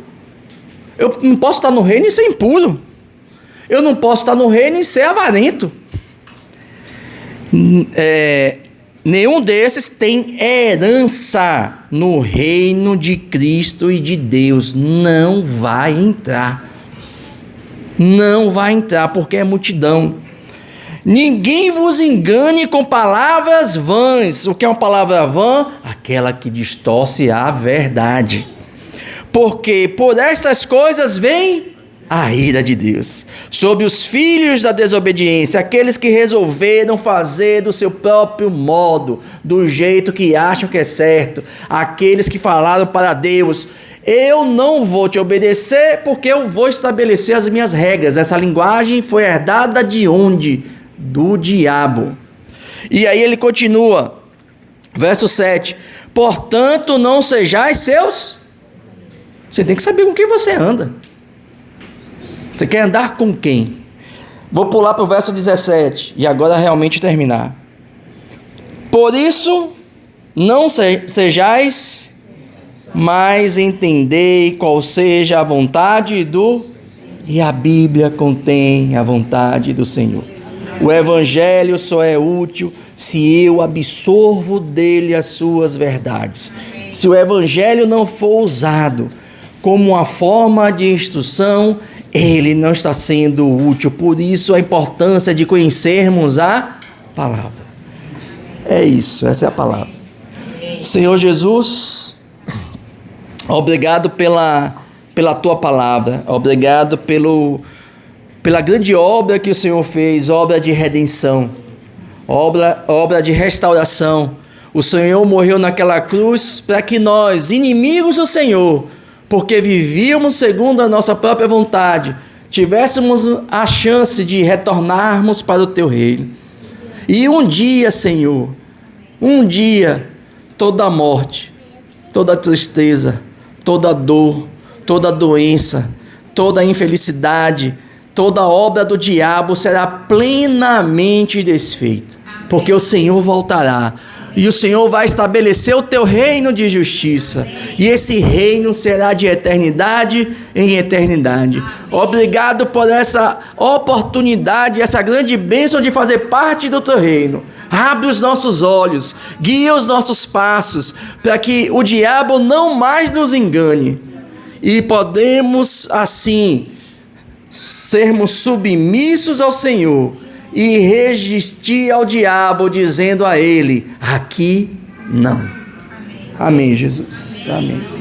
Eu não posso estar no reino e ser impuro. Eu não posso estar no reino e ser avarento. Nenhum desses tem herança no reino de Cristo e de Deus. Não vai entrar. Não vai entrar, porque é multidão. Ninguém vos engane com palavras vãs. O que é uma palavra vã? Aquela que distorce a verdade. Porque por estas coisas vem a ira de Deus sobre os filhos da desobediência, aqueles que resolveram fazer do seu próprio modo, do jeito que acham que é certo, aqueles que falaram para Deus: eu não vou te obedecer porque eu vou estabelecer as minhas regras. Essa linguagem foi herdada de onde? Do diabo. E aí ele continua, verso 7: portanto não sejais seus. Você tem que saber com quem você anda. Você quer andar com quem? Vou pular para o verso 17 e agora realmente terminar. Por isso não sejais, mas entendei qual seja a vontade do... E a Bíblia contém a vontade do Senhor. O Evangelho só é útil se eu absorvo dele as suas verdades. Se o Evangelho não for usado como uma forma de instrução, ele não está sendo útil. Por isso a importância de conhecermos a palavra. É isso, essa é a palavra. Senhor Jesus, obrigado pela tua palavra. Obrigado pela grande obra que o Senhor fez, obra de redenção, obra de restauração. O Senhor morreu naquela cruz para que nós, inimigos do Senhor, porque vivíamos segundo a nossa própria vontade, tivéssemos a chance de retornarmos para o teu reino. E um dia, Senhor, toda a morte, toda a tristeza, toda a dor, toda a doença, toda a infelicidade, toda a obra do diabo será plenamente desfeita, porque o Senhor voltará. E o Senhor vai estabelecer o teu reino de justiça. E esse reino será de eternidade em eternidade. Obrigado por essa oportunidade, essa grande bênção de fazer parte do teu reino. Abre os nossos olhos, guia os nossos passos, para que o diabo não mais nos engane. E podemos, assim, sermos submissos ao Senhor e resistir ao diabo, dizendo a ele: aqui não. Amém, Jesus. Amém.